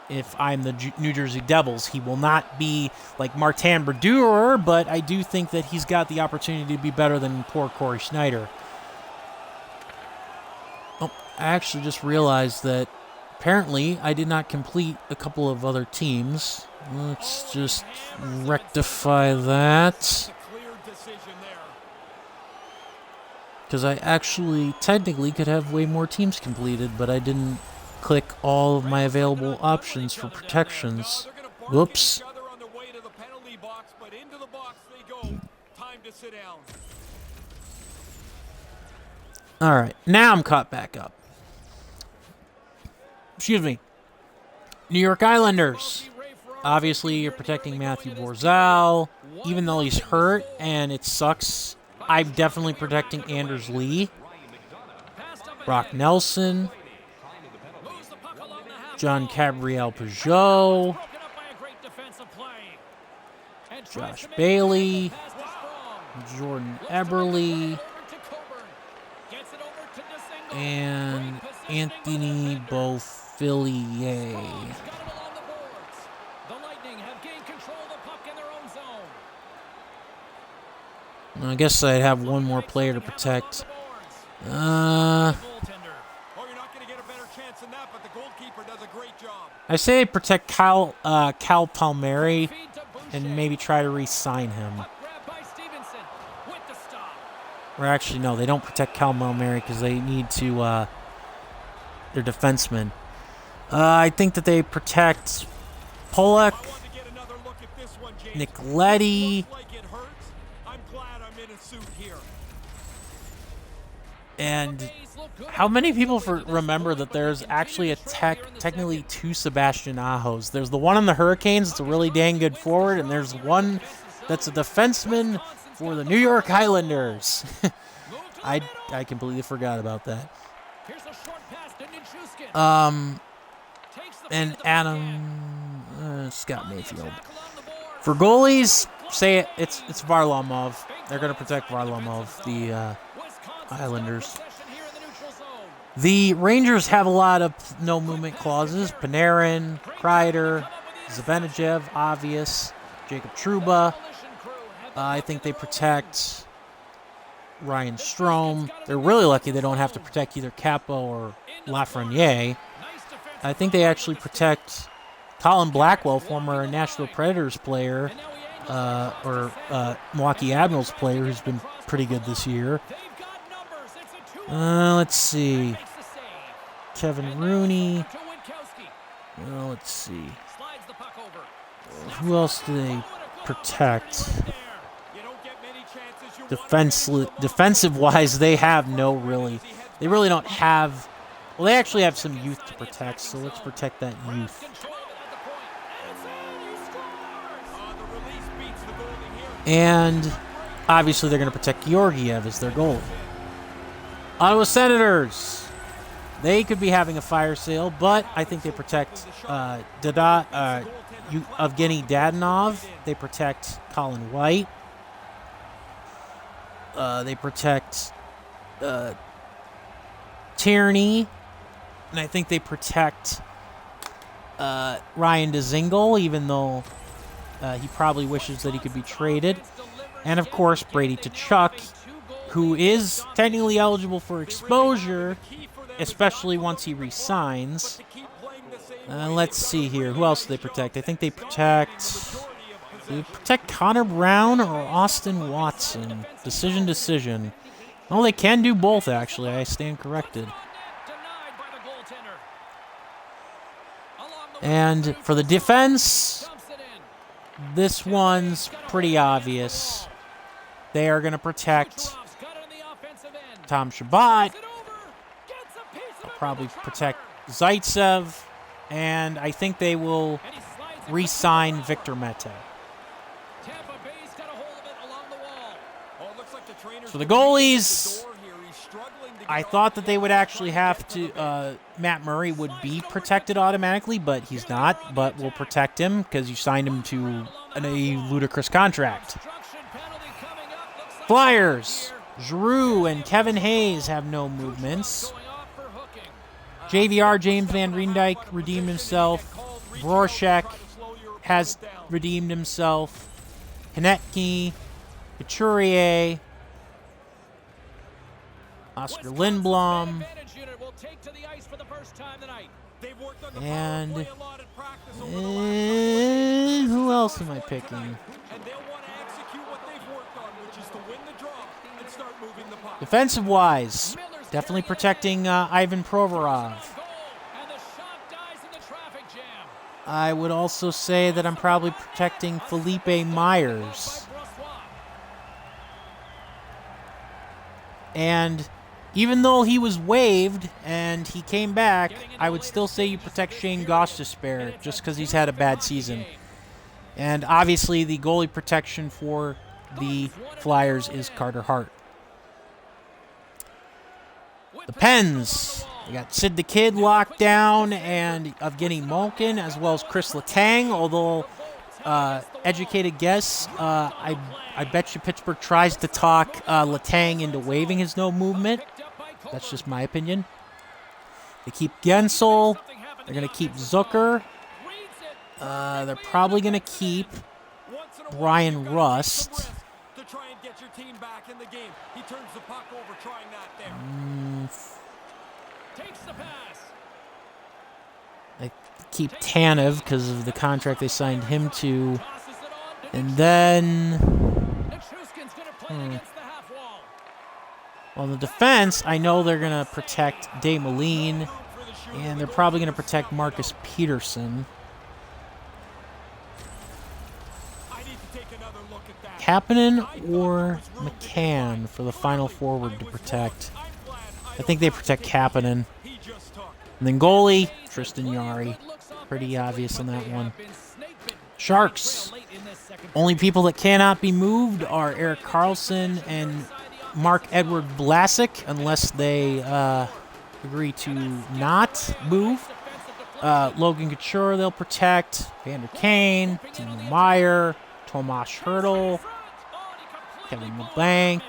If I'm the New Jersey Devils, he will not be like Martin Brodeur, but I do think that he's got the opportunity to be better than poor Corey Schneider. Oh, I actually just realized that apparently I did not complete a couple of other teams. Let's just rectify that. Because I actually technically could have way more teams completed, but I didn't click all of my available options for protections. Whoops. Alright, now I'm caught back up. Excuse me. New York Islanders. Obviously, you're protecting Matthew Barzal. Even though he's hurt and it sucks, I'm definitely protecting Anders Lee. Brock Nelson. John Gabriel Peugeot. Josh Bailey. Jordan Eberle. And Anthony Beauvillier. I guess I'd have one more player to protect. I say protect Cal Palmieri and maybe try to re-sign him. Or actually, no, they don't protect Cal Palmieri because they need to, their defenseman. I think that they protect Pollock, Nick Leddy, and how many people remember that there's actually technically two Sebastian Ahos? There's the one on the Hurricanes, it's a really dang good forward, and there's one that's a defenseman for the New York Islanders. I completely forgot about that. And Adam Scott Mayfield. For goalies, say it's Varlamov. They're going to protect Varlamov, the Islanders. The Rangers have a lot of no movement clauses. Panarin, Kreider, Zibanejad, obvious, Jacob Trouba. I think they protect Ryan Strome. They're really lucky they don't have to protect either Capo or Lafreniere. I think they actually protect Colin Blackwell, former Nashville Predators player, or Milwaukee Admirals player, who's been pretty good this year. Let's see. Kevin Rooney. Let's see. Who else do they protect? Defensive-wise, they have no really. They really don't have. Well, they actually have some youth to protect, so let's protect that youth. And obviously, they're going to protect Georgiev as their goalie. Ottawa Senators. They could be having a fire sale, but I think they protect Evgeny Dadonov. They protect Colin White. They protect Tierney. And I think they protect Ryan Dzingel, even though he probably wishes that he could be traded. And, of course, Brady Tkachuk, who is technically eligible for exposure, especially once he resigns. Let's see here. Who else do they protect? I think they protect Connor Brown or Austin Watson. Decision. Oh, they can do both, actually. I stand corrected. And for the defense, this one's pretty obvious. They are going to protect Tom Shabbat. They'll probably protect Zaitsev. And I think they will re-sign Victor Mete. For the goalies, I thought that they would actually have to, Matt Murray would be protected automatically, but he's not. But we'll protect him because you signed him to a ludicrous contract. Flyers, Giroux and Kevin Hayes have no movements. JVR, James Van Riemdijk, redeemed himself. Voracek has redeemed himself. Konecny, Couturier, Oscar Lindblom, and who else am I picking? Defensive-wise, definitely protecting Ivan Provorov. I would also say that I'm probably protecting Felipe Myers. And even though he was waived and he came back, I would still say you protect Shane Gostisbehere just because he's had a bad season. And obviously the goalie protection for the Flyers is Carter Hart. The Pens, we got Sid the Kid locked down and Evgeny Malkin as well as Chris Letang, although educated guess, I bet you Pittsburgh tries to talk Letang into waiving his no movement. That's just my opinion. They keep Gensel. They're going to keep Zucker. They're probably going to keep Brian Rust. They keep Tanev because of the contract they signed him to. And then on the defense, I know they're going to protect Desmoulins, and they're probably going to protect Marcus Peterson. Kapanen or McCann for the final forward to protect. I think they protect Kapanen. And then goalie, Tristan Jarry. Pretty obvious on that one. Sharks. Only people that cannot be moved are Erik Karlsson and Mark-Edward Vlasic, unless they agree to not move. Logan Couture they'll protect. Vander Kane, Timo Meier, Tomas Hertl, Kevin Labanc.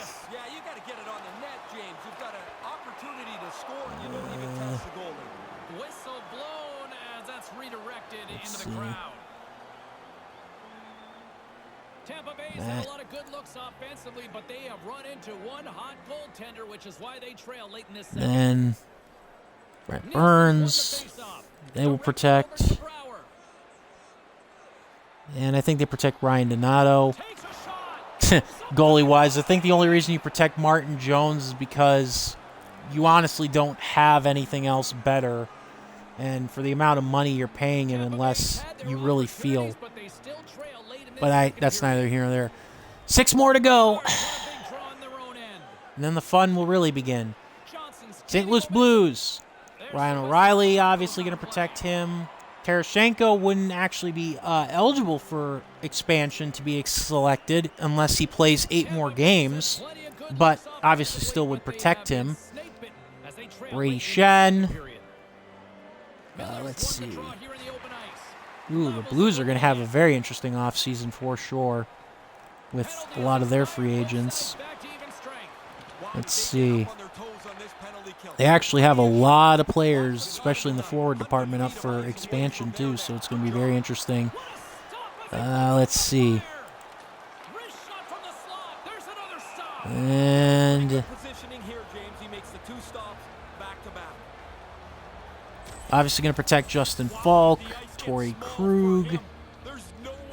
Tampa Bay's had a lot of good looks offensively, but they have run into one hot goaltender, which is why they trail late in this second. Then Brent Burns, they will protect. And I think they protect Ryan Donato. Goalie-wise, I think the only reason you protect Martin Jones is because you honestly don't have anything else better. And for the amount of money you're paying him, unless you really feel. But that's neither here nor there. 6 more to go. And then the fun will really begin. St. Louis Blues. Ryan O'Reilly, obviously going to protect him. Tarasenko wouldn't actually be eligible for expansion to be selected unless he plays 8 more games, but obviously still would protect him. Brady Shen. Let's see. Ooh, the Blues are going to have a very interesting offseason for sure with a lot of their free agents. Let's see. They actually have a lot of players, especially in the forward department, up for expansion too, so it's going to be very interesting. Let's see. And obviously going to protect Justin Falk, Torrey Krug.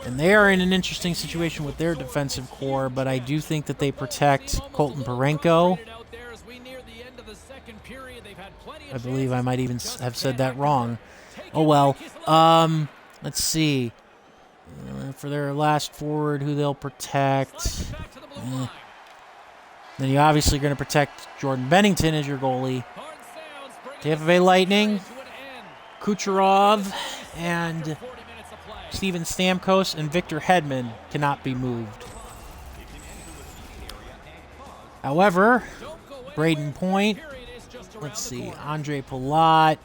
And they are in an interesting situation with their defensive core, but I do think that they protect Colton Parenko. I believe I might even have said that wrong. Oh, well. Let's see. For their last forward, who they'll protect. Then you're obviously going to protect Jordan Bennington as your goalie. Tampa Bay Lightning, Kucherov, and Steven Stamkos and Victor Hedman cannot be moved. However, Braden Point, let's see, Andre Palat.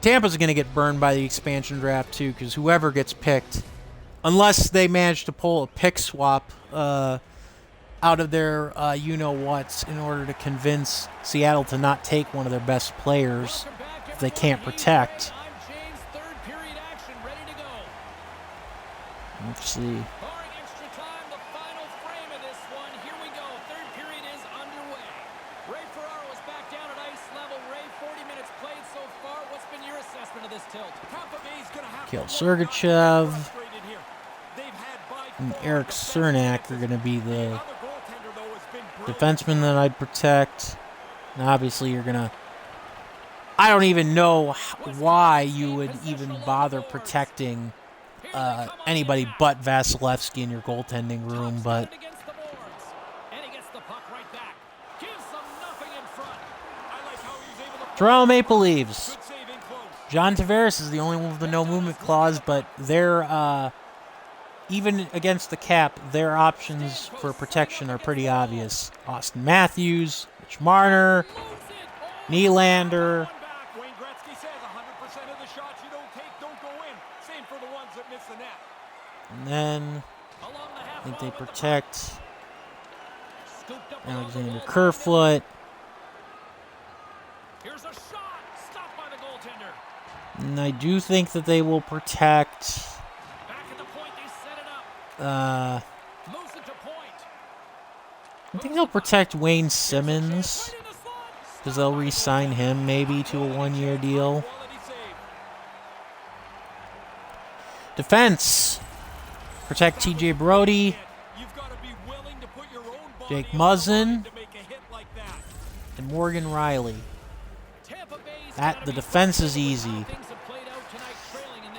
Tampa's going to get burned by the expansion draft too, because whoever gets picked, unless they manage to pull a pick swap out of their you-know-whats in order to convince Seattle to not take one of their best players if they can't protect. Let's see. Chel Sergachev and Eric Cernak are going to be the defensemen that I'd protect. And obviously, you're going to... I don't even know why you would even bother protecting anybody but Vasilevsky in your goaltending room, but... Toronto Maple Leafs. John Tavares is the only one with the no movement clause, but they're, even against the cap, their options for protection are pretty obvious. Austin Matthews, Mitch Marner, Nylander. And then I think they protect Alexander Kerfoot. And I do think that they will protect I think they'll protect Wayne Simmons because they'll re-sign him maybe to a 1-year deal. Defense. Protect TJ Brody, Jake Muzzin, and Morgan Riley. The defense is easy.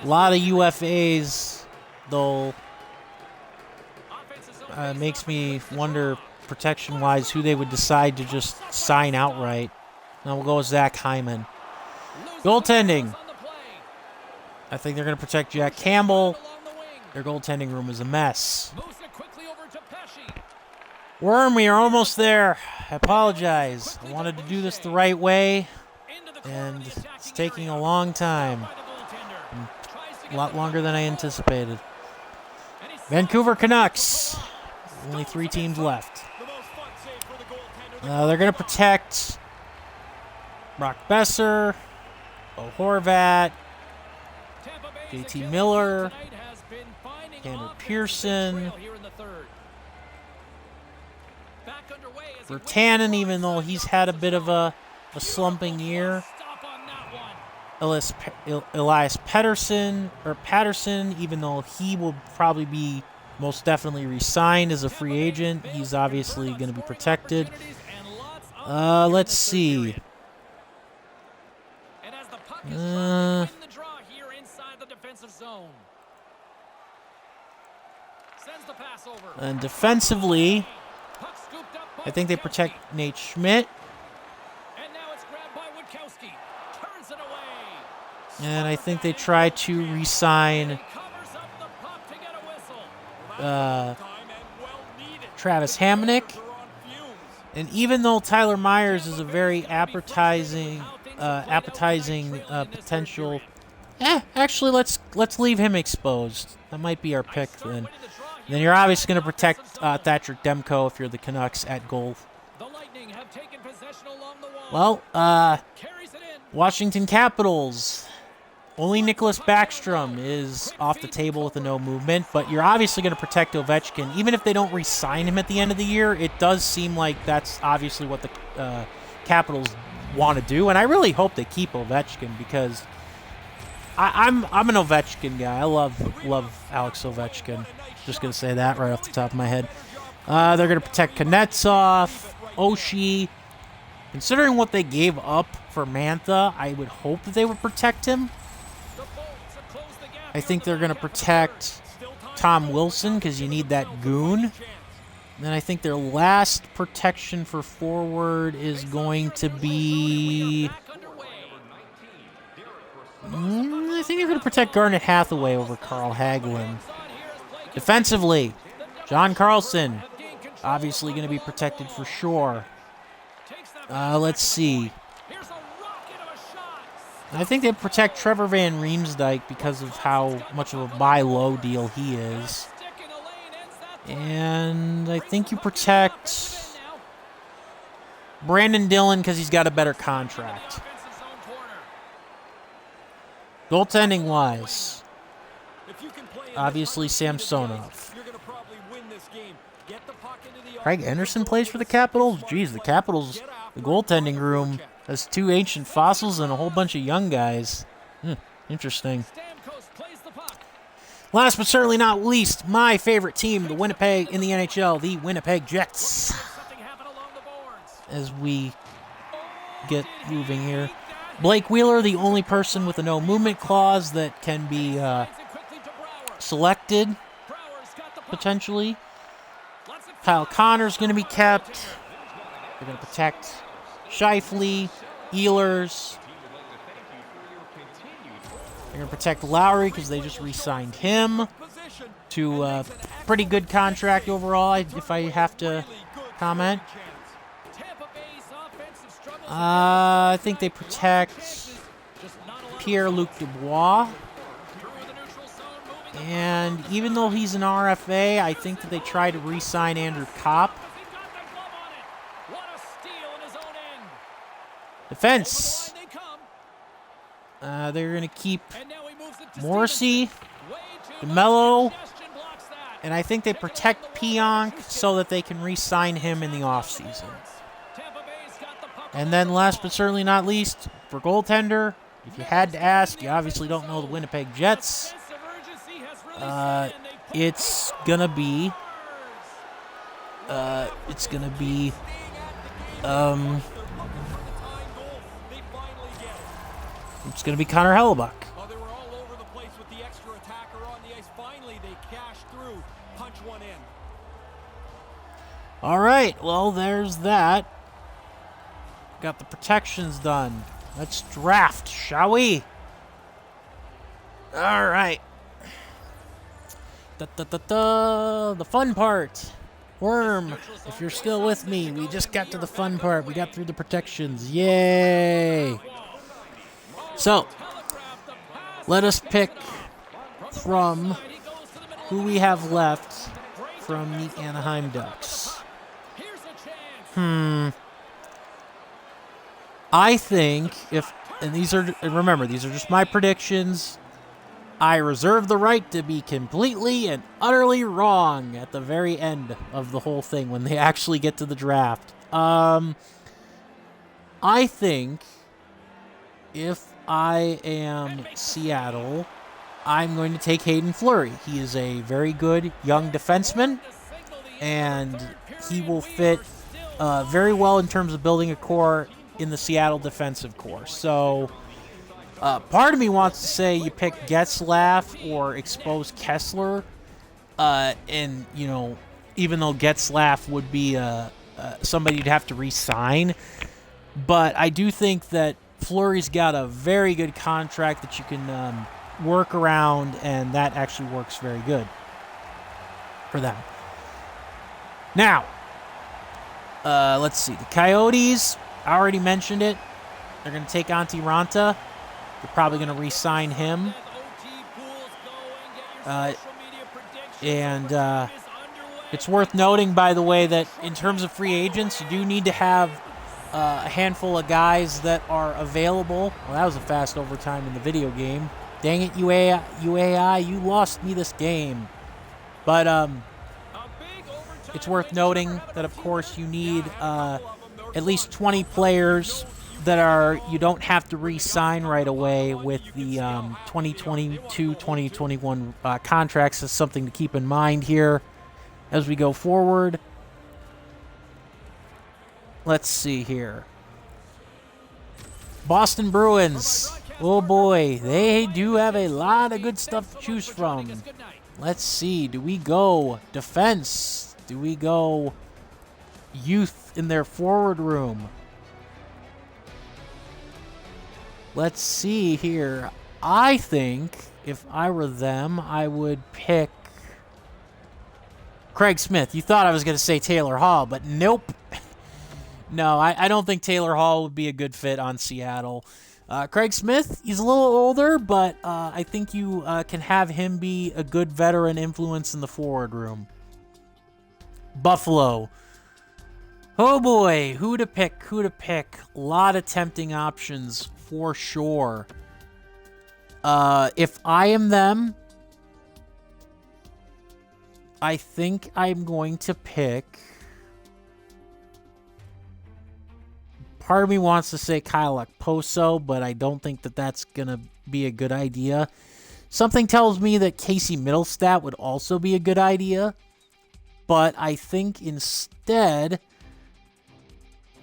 A lot of UFAs, though, makes me wonder, protection-wise, who they would decide to just sign outright. Now we'll go with Zach Hyman. Goaltending. I think they're going to protect Jack Campbell. Their goaltending room is a mess. Worm, we are almost there. I apologize. I wanted to do this the right way, and it's taking a long time. A lot longer than I anticipated. Vancouver Canucks. Only 3 teams left. They're going to protect Brock Besser, Bo Horvat, JT Miller, Tanner Pearson. Vertanen, even though he's had a bit of a slumping year. Elias Patterson, even though he will probably be most definitely re-signed as a free agent, he's obviously going to be protected. Let's see. And defensively, I think they protect Nate Schmidt. And I think they try to re-sign Travis Hamonic. And even though Tyler Myers is a very appetizing potential, actually let's leave him exposed. That might be our pick then. Then you're obviously going to protect Thatcher Demko if you're the Canucks at goal. Well, Washington Capitals. Only Nicholas Backstrom is off the table with a no movement, but you're obviously going to protect Ovechkin. Even if they don't re-sign him at the end of the year, it does seem like that's obviously what the Capitals want to do, and I really hope they keep Ovechkin because I'm an Ovechkin guy. I love Alex Ovechkin. Just going to say that right off the top of my head. They're going to protect Kuznetsov, Oshie. Considering what they gave up for Mantha, I would hope that they would protect him. I think they're going to protect Tom Wilson because you need that goon. And then I think their last protection for forward is going to be... I think they're going to protect Garnet Hathaway over Carl Hagelin. Defensively, John Carlson, obviously going to be protected for sure. Let's see. I think they protect Trevor Van Riemsdyk because of how much of a buy-low deal he is. And I think you protect Brandon Dillon because he's got a better contract. Goaltending-wise, obviously Samsonov. Craig Anderson plays for the Capitals? Geez, the Capitals, the goaltending room has two ancient fossils and a whole bunch of young guys. Interesting. Last but certainly not least, my favorite team, the Winnipeg in the NHL, the Winnipeg Jets. As we get moving here. Blake Wheeler, the only person with a no movement clause that can be selected, potentially. Kyle Connor's going to be kept. They're going to protect Scheifele, Ehlers. They're going to protect Lowry because they just re-signed him to a pretty good contract overall, if I have to comment. I think they protect Pierre-Luc Dubois. And even though he's an RFA, I think that they try to re-sign Andrew Kopp. Defense. They're going to keep Morrissey, DeMello, and I think they protect Pionk so that they can re-sign him in the offseason. And then last but certainly not least, for goaltender, if you had to ask, you obviously don't know the Winnipeg Jets. It's gonna be Connor Hellebuck. They were all over the place with the extra attacker on the ice. Finally, they cashed through, punch one in. All right, well, there's that. Got the protections done. Let's draft, shall we? All right. The fun part. Worm, if you're still with me, we just got to the fun part. We got through the protections. Yay! So, let us pick from who we have left from the Anaheim Ducks. I think and remember, these are just my predictions. I reserve the right to be completely and utterly wrong at the very end of the whole thing when they actually get to the draft. I think if I am Seattle, I'm going to take Hayden Fleury. He is a very good young defenseman, and he will fit very well in terms of building a core in the Seattle defensive core. So part of me wants to say you pick Getzlaf or expose Kessler, and, you know, even though Getzlaf would be somebody you'd have to re-sign, but I do think that Fleury's got a very good contract that you can work around, and that actually works very good for them. Now, let's see. The Coyotes, I already mentioned it. They're going to take Antti Ranta. They're probably going to re-sign him. And it's worth noting, by the way, that in terms of free agents, you do need to have a handful of guys that are available. Well, that was a fast overtime in the video game. Dang it, UAI, you lost me this game. But it's worth noting that, of course, you need at least 20 players that you don't have to re-sign right away with the 2022-2021 contracts. Is something to keep in mind here as we go forward. Let's see here. Boston Bruins. Oh boy, they do have a lot of good stuff to choose from. Let's see. Do we go defense? Do we go youth in their forward room? Let's see here. I think if I were them, I would pick Craig Smith. You thought I was going to say Taylor Hall, but nope. No, I don't think Taylor Hall would be a good fit on Seattle. Craig Smith, he's a little older, but I think you can have him be a good veteran influence in the forward room. Buffalo. Oh boy, who to pick? A lot of tempting options for sure. If I am them, I think I'm going to pick... Part of me wants to say Kyle Okposo, but I don't think that that's going to be a good idea. Something tells me that Casey Middlestat would also be a good idea, but I think instead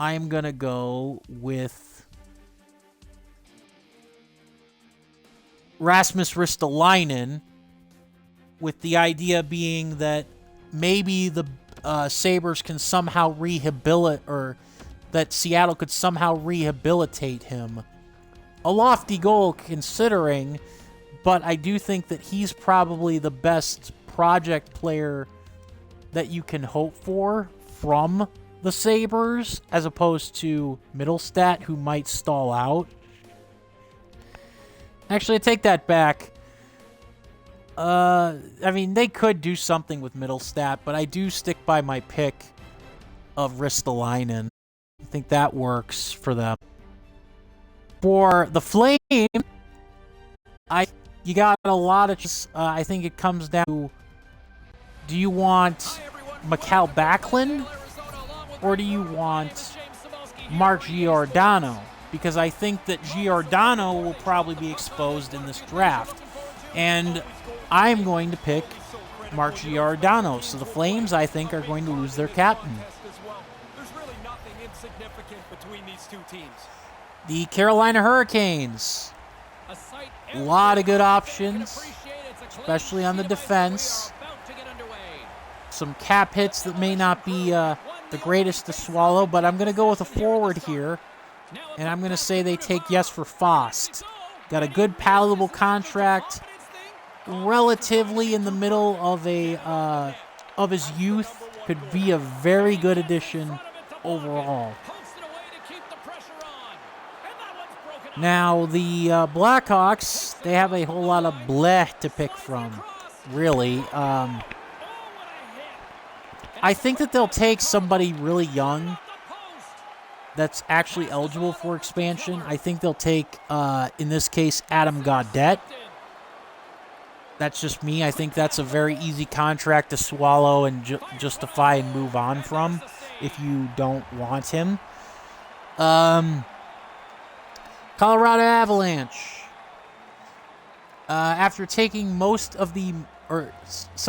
I'm going to go with Rasmus Ristolainen, with the idea being that maybe the Sabres can somehow rehabilitate, or that Seattle could somehow rehabilitate him. A lofty goal considering, but I do think that he's probably the best project player that you can hope for from the Sabres, as opposed to Middlestat, who might stall out. Actually, I take that back. I mean, they could do something with Middlestat, but I do stick by my pick of Ristolainen. I think that works for them. For the Flame, you got a lot of... I think it comes down to, do you want Mikhail Backlund, or do you want Mark Giordano? Because I think that Giordano will probably be exposed in this draft. And I'm going to pick Mark Giordano. So the Flames, I think, are going to lose their captain. The Carolina Hurricanes. A lot of good options, especially on the defense. Some cap hits that may not be the greatest to swallow, but I'm going to go with a forward here, and I'm going to say they take Jesper Fast. Got a good, palatable contract, relatively in the middle of his youth. Could be a very good addition overall. Now, the Blackhawks, they have a whole lot of bleh to pick from, really. I think that they'll take somebody really young that's actually eligible for expansion. I think they'll take, in this case, Adam Gaudette. That's just me. I think that's a very easy contract to swallow and justify and move on from if you don't want him. Colorado Avalanche. After taking some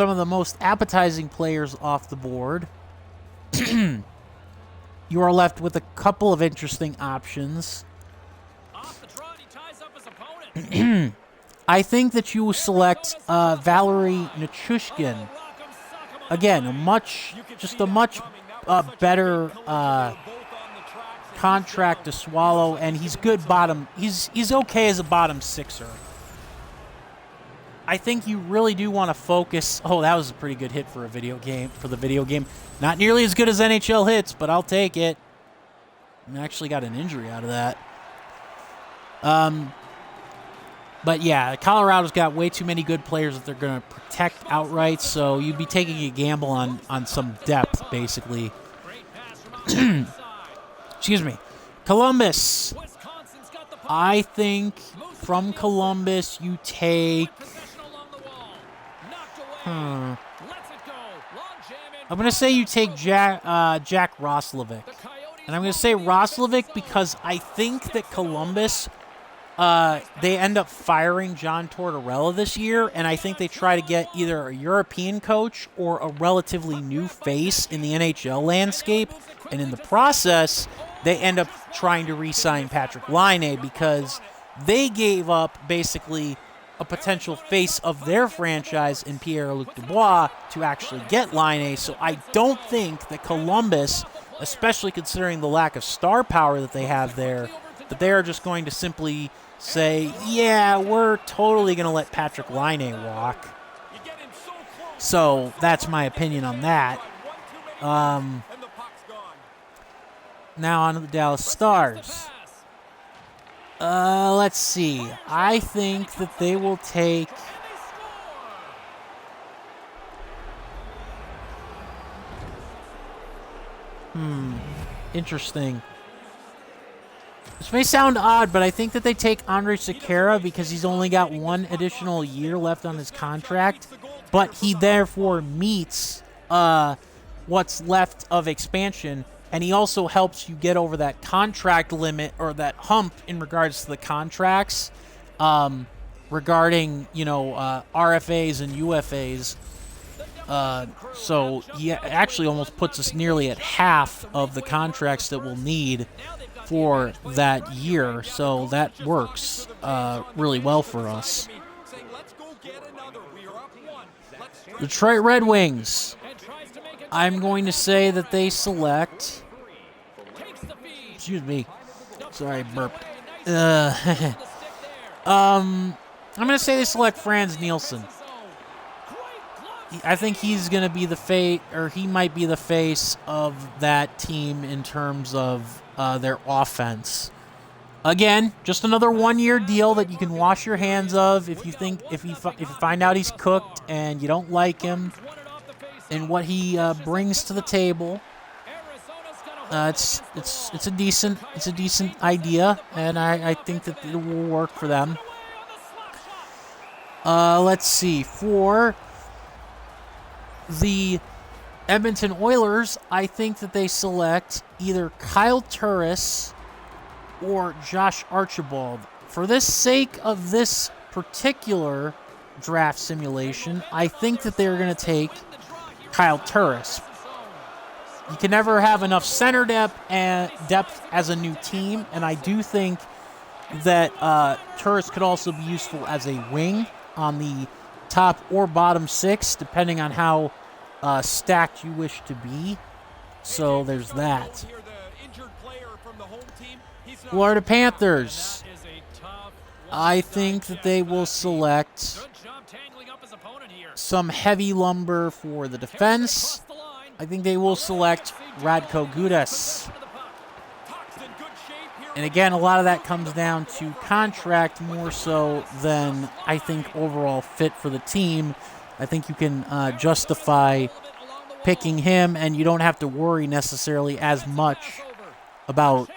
of the most appetizing players off the board, you are left with a couple of interesting options. Off the trot, he ties up his opponent. I think that you will select Valery Nichushkin. Again, a much better contract to swallow, and he's good bottom. He's okay as a bottom sixer. I think you really do want to focus. Oh, that was a pretty good hit for a video game. Not nearly as good as NHL hits, but I'll take it. I actually got an injury out of that. But yeah, Colorado's got way too many good players that they're going to protect outright, so you'd be taking a gamble on some depth, basically. Excuse me. Columbus. I think from Columbus you take... I'm going to say you take Jack Roslovic. And I'm going to say Roslovic because I think that Columbus, they end up firing John Tortorella this year, and I think they try to get either a European coach or a relatively new face in the NHL landscape. And in the process, they end up trying to re-sign Patrick Laine because they gave up basically a potential face of their franchise in Pierre-Luc Dubois to actually get Laine. So I don't think that Columbus, especially considering the lack of star power that they have there, that they are just going to simply say, yeah, we're totally going to let Patrick Laine walk. So that's my opinion on that. Now on to the Dallas Stars. Let's see. I think that they will take... Interesting. This may sound odd, but I think that they take Andrej Sekera because he's only got one additional year left on his contract, but he therefore meets what's left of expansion, and he also helps you get over that contract limit or that hump in regards to the contracts regarding, RFAs and UFAs. So he actually almost puts us nearly at half of the contracts that we'll need for that year. So that works really well for us. Detroit Red Wings. I'm going to say that they select... Excuse me. Sorry, I burped. I'm going to say they select Franz Nielsen. I think he's going to be the face, or he might be the face of that team in terms of their offense. Again, just another one-year deal that you can wash your hands of if you find out he's cooked and you don't like him and what he brings to the table. It's a decent idea, and I think that it will work for them. Let's see. For the Edmonton Oilers, I think that they select either Kyle Turris or Josh Archibald. For the sake of this particular draft simulation, I think that they're going to take Kyle Turris. You can never have enough center depth as a new team, and I do think that Turris could also be useful as a wing on the top or bottom six, depending on how stacked you wish to be. So there's that. Florida Panthers. I think that they will select some heavy lumber for the defense. I think they will select Radko Gudas. And again, a lot of that comes down to contract more so than, I think, overall fit for the team. I think you can justify picking him, and you don't have to worry necessarily as much about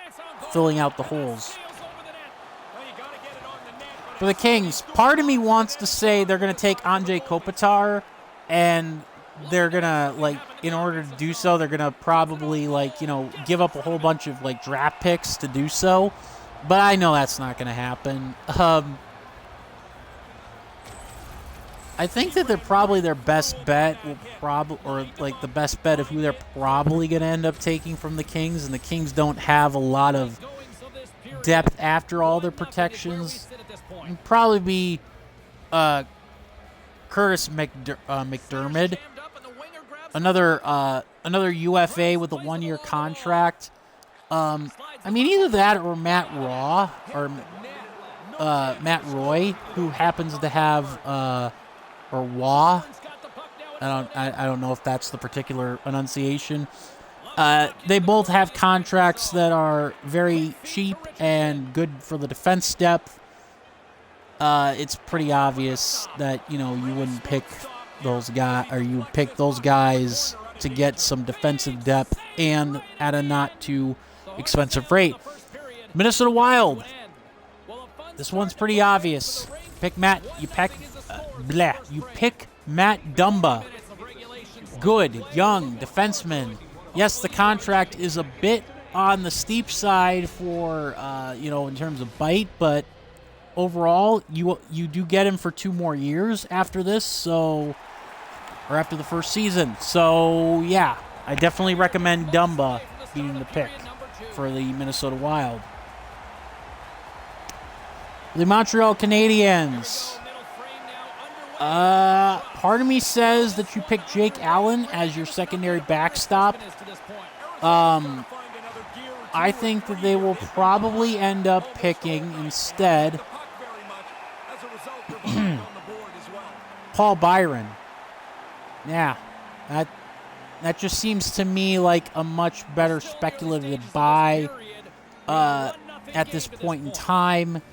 filling out the holes. For the Kings, part of me wants to say they're going to take Anze Kopitar, and they're going to, like, in order to do so, they're going to probably, like, you know, give up a whole bunch of, like, draft picks to do so. But I know that's not going to happen. I think that they're probably their best bet or like the best bet of who they're probably going to end up taking from the Kings, and the Kings don't have a lot of depth after all their protections. It'd probably be Curtis McDermott, another UFA with a 1-year contract. I mean, either that or Matt Roy, who happens to have or Wah. I don't know if that's the particular enunciation. They both have contracts that are very cheap and good for the defense depth. It's pretty obvious that, you know, you wouldn't pick those guys, or you would pick those guys to get some defensive depth and at a not too expensive rate. Minnesota Wild. This one's pretty obvious. You pick Matt Dumba. Good, young defenseman. Yes, the contract is a bit on the steep side for, you know, in terms of bite, but overall, you do get him for 2 more years after this, or after the first season. So, yeah, I definitely recommend Dumba being the pick for the Minnesota Wild. The Montreal Canadiens. Part of me says that you pick Jake Allen as your secondary backstop. I think that they will probably end up picking instead Paul Byron. Yeah, that just seems to me like a much better speculative buy at this point in time.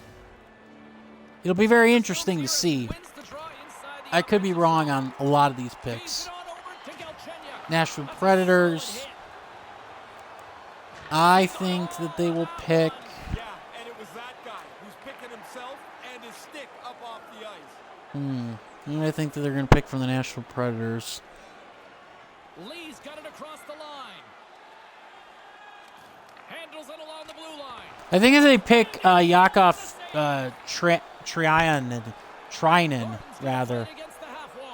It'll be very interesting to see. I could be wrong on a lot of these picks. Nashville Predators. I think that they will pick. Yeah, and it was that guy who's picking himself and his stick up off the ice. I think that they're going to pick from the Nashville Predators. Lee's got it across the line. Handles it along the blue line. I think if they pick Yakov Treinen, rather.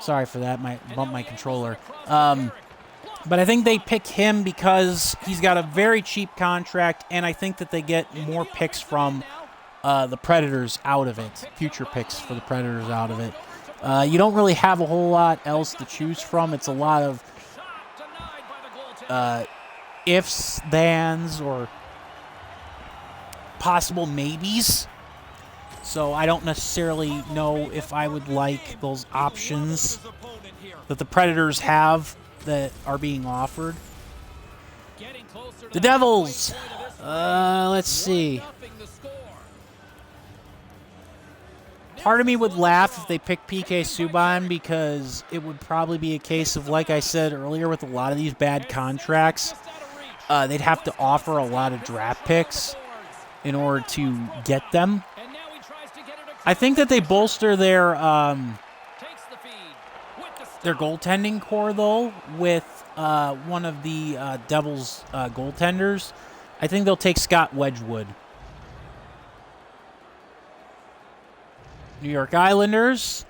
Sorry for that. Bumped my controller. But I think they pick him because he's got a very cheap contract, and I think that they get more picks from the Predators out of it, future picks for the Predators out of it. You don't really have a whole lot else to choose from. It's a lot of ifs, thans, or possible maybes. So I don't necessarily know if I would like those options that the Predators have that are being offered. The Devils. Let's see. Part of me would laugh if they picked PK Subban, because it would probably be a case of, like I said earlier, with a lot of these bad contracts, they'd have to offer a lot of draft picks in order to get them. I think that they bolster their goaltending core, though, with one of the Devils' goaltenders. I think they'll take Scott Wedgwood. New York Islanders.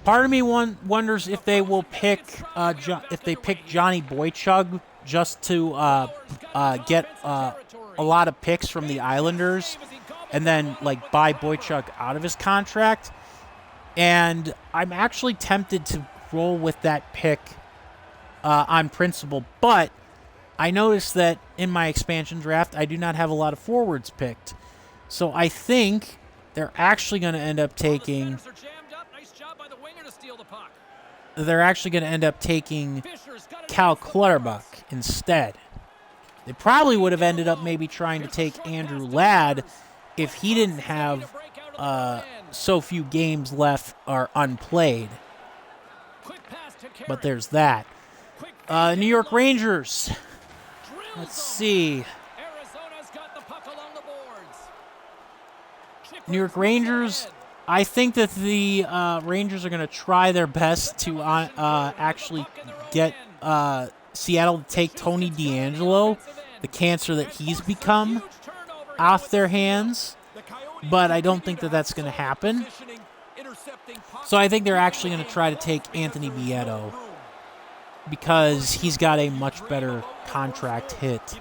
Part of me wonders if they will pick Johnny Boychuk just to get a lot of picks from the Islanders, and then like buy Boychuk out of his contract. And I'm actually tempted to roll with that pick on principle, but I noticed that in my expansion draft, I do not have a lot of forwards picked. So I think they're actually going to end up taking Cal Clutterbuck instead. They probably would have ended up maybe trying to take Andrew Ladd if he didn't have so few games left or unplayed. But there's that. New York Rangers. Let's see. New York Rangers, I think that the Rangers are going to try their best to actually get Seattle to take Tony DeAngelo, the cancer that he's become, off their hands. But I don't think that that's going to happen. So I think they're actually going to try to take Anthony Biedetto because he's got a much better contract hit.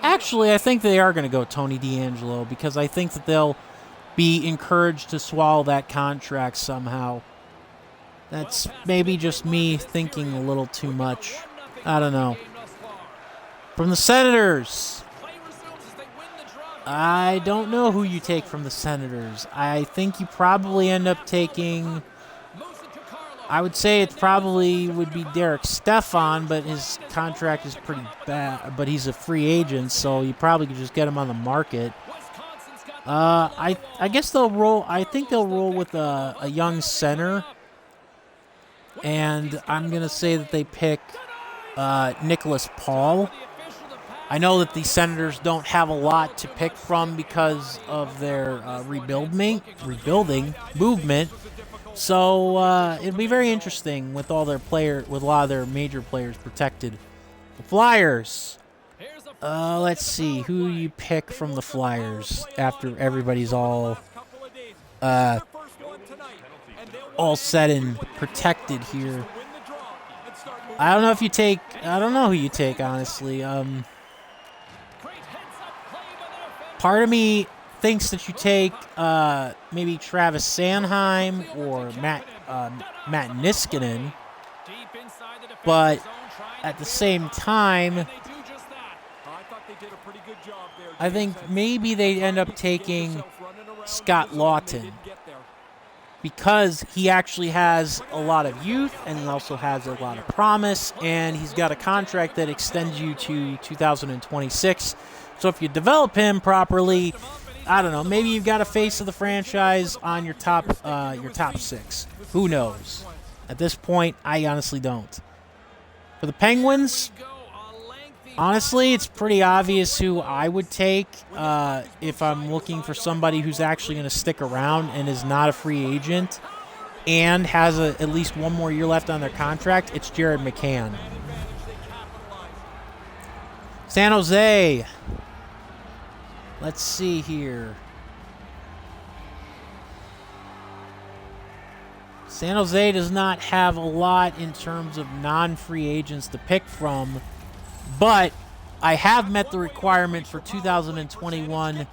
Actually, I think they are going to go Tony DeAngelo because I think that they'll be encouraged to swallow that contract somehow. That's maybe just me thinking a little too much. I don't know. From the Senators, I don't know who you take from the Senators. I think you probably end up taking... I would say it probably would be Derek Stefan, but his contract is pretty bad. But he's a free agent, so you probably could just get him on the market. I guess they'll roll. I think they'll roll with a young center, and I'm gonna say that they pick Nicholas Paul. I know that the Senators don't have a lot to pick from because of their rebuilding movement. So it'll be very interesting with all their with a lot of their major players protected. The Flyers. Let's see who you pick from the Flyers after everybody's all set and protected here. I don't know who you take, honestly. Part of me thinks that you take maybe Travis Sanheim or Matt Niskanen, but at the same time, I think maybe they end up taking Scott Lawton because he actually has a lot of youth and he also has a lot of promise, and he's got a contract that extends you to 2026. So if you develop him properly, I don't know, maybe you've got a face of the franchise on your top six. Who knows? At this point, I honestly don't. For the Penguins, honestly, it's pretty obvious who I would take if I'm looking for somebody who's actually going to stick around and is not a free agent and has at least one more year left on their contract. It's Jared McCann. San Jose. Let's see here. San Jose does not have a lot in terms of non-free agents to pick from, but I have met the requirement for 2021,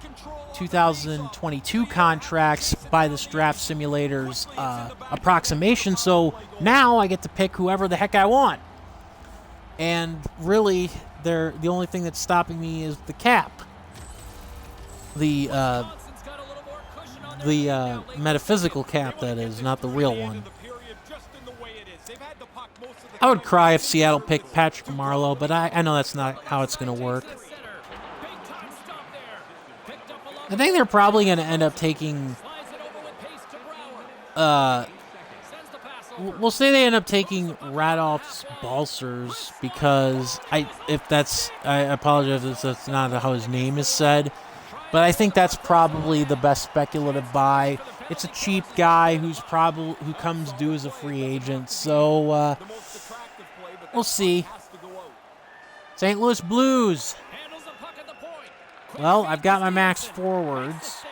2022 contracts by this draft simulator's approximation, so now I get to pick whoever the heck I want. And really, the only thing that's stopping me is the cap. The metaphysical cap, that is, not the real one. I would cry if Seattle picked Patrick Marleau, but I know that's not how it's going to work. I think they're probably going to end up taking... we'll say they end up taking Radolf's Balcers because I apologize if that's not how his name is said. But I think that's probably the best speculative buy. It's a cheap guy who comes due as a free agent. So we'll see. St. Louis Blues. Well, I've got my max forwards.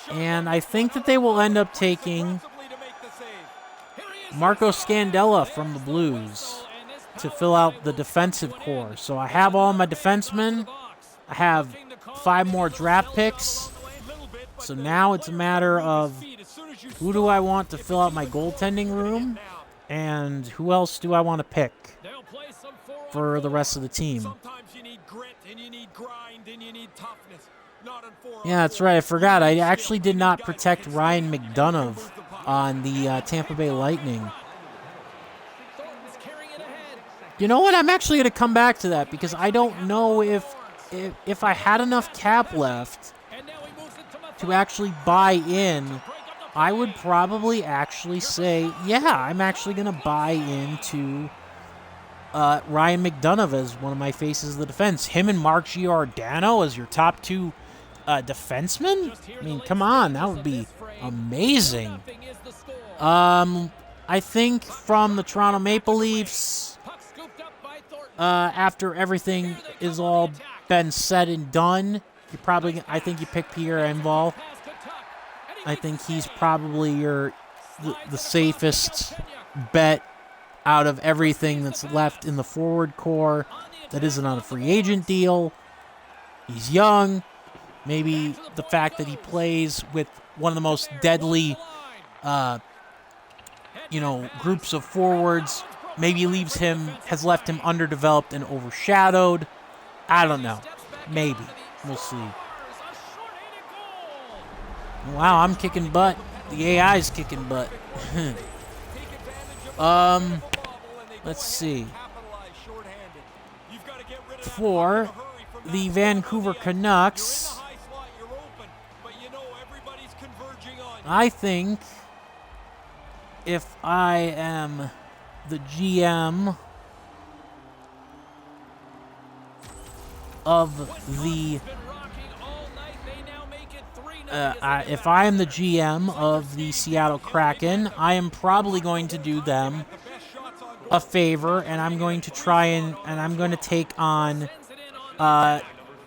And I think that they will end up taking Marco Scandella from the Blues to fill out the defensive core. So I have all my defensemen. I have 5 more draft picks. So now it's a matter of who do I want to fill out my goaltending room and who else do I want to pick for the rest of the team. Yeah, that's right. I forgot. I actually did not protect Ryan McDonough on the Tampa Bay Lightning. You know what? I'm actually going to come back to that because I don't know if I had enough cap left to actually buy in. I would probably actually say, yeah, I'm actually going to buy into Ryan McDonough as one of my faces of the defense. Him and Mark Giordano as your top 2 defenseman? I mean, come on, that would be amazing. I think from the Toronto Maple Leafs, after everything is all been said and done, I think you pick Pierre-Engvall. I think he's probably the safest bet out of everything that's left in the forward core that isn't on a free agent deal. He's young. Maybe the fact that he plays with one of the most deadly, groups of forwards, maybe has left him underdeveloped and overshadowed. I don't know. Maybe. We'll see. Wow, I'm kicking butt. The AI's kicking butt. Let's see. For the Vancouver Canucks, I think if I am the GM of the if I am the GM of the Seattle Kraken, I am probably going to do them a favor, and I'm going to try and I'm going to take on either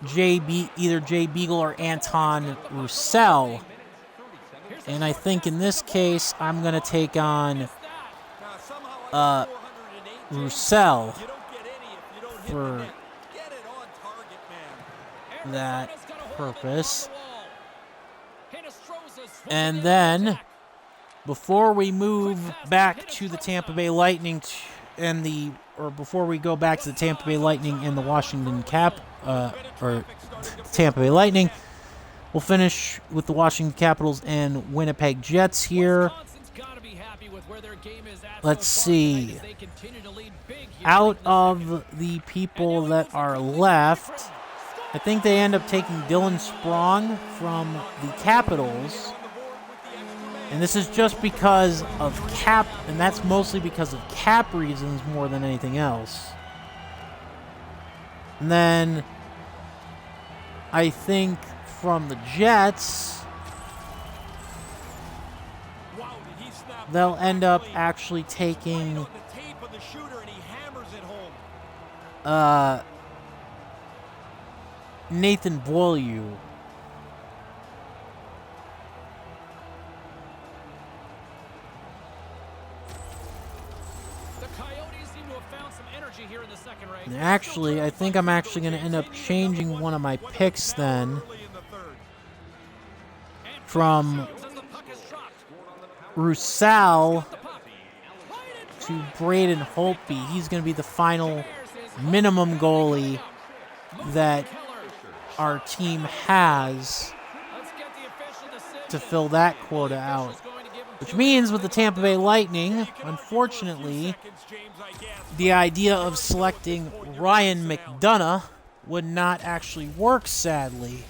Jay Beagle or Anton Roussel. And I think in this case, I'm going to take on Roussel for that purpose. And then, before we move back to the Tampa Bay Lightning before we go back to the Tampa Bay Lightning and the Washington Tampa Bay Lightning, we'll finish with the Washington Capitals and Winnipeg Jets here. Let's see. Out of the people that are left, I think they end up taking Dylan Sprong from the Capitals. And this is just because of cap, and that's mostly because of cap reasons more than anything else. And then I think from the Jets, they'll end up actually taking Nathan Beaulieu. And actually, I think I'm actually going to end up changing one of my picks then from Roussel to Braden Holtby. He's going to be the final minimum goalie that our team has to fill that quota out. Which means with the Tampa Bay Lightning, unfortunately, the idea of selecting Ryan McDonough would not actually work, sadly.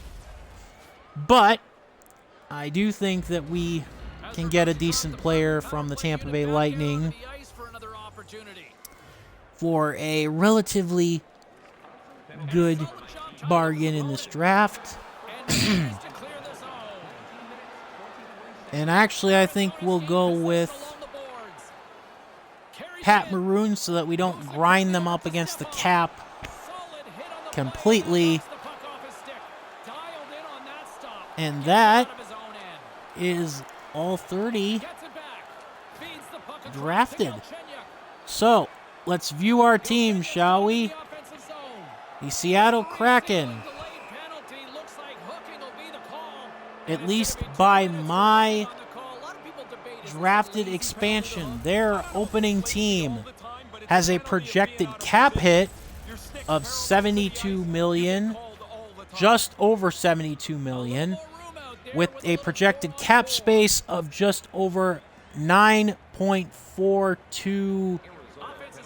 But I do think that we can get a decent player from the Tampa Bay Lightning for a relatively good bargain in this draft. And actually, I think we'll go with Pat Maroon so that we don't grind them up against the cap completely. And that is all 30 drafted. So, let's view our team, shall we? The Seattle Kraken, at least by my drafted expansion, their opening team has a projected cap hit of $72 million, just over $72 million, with a projected cap space of just over 9.42,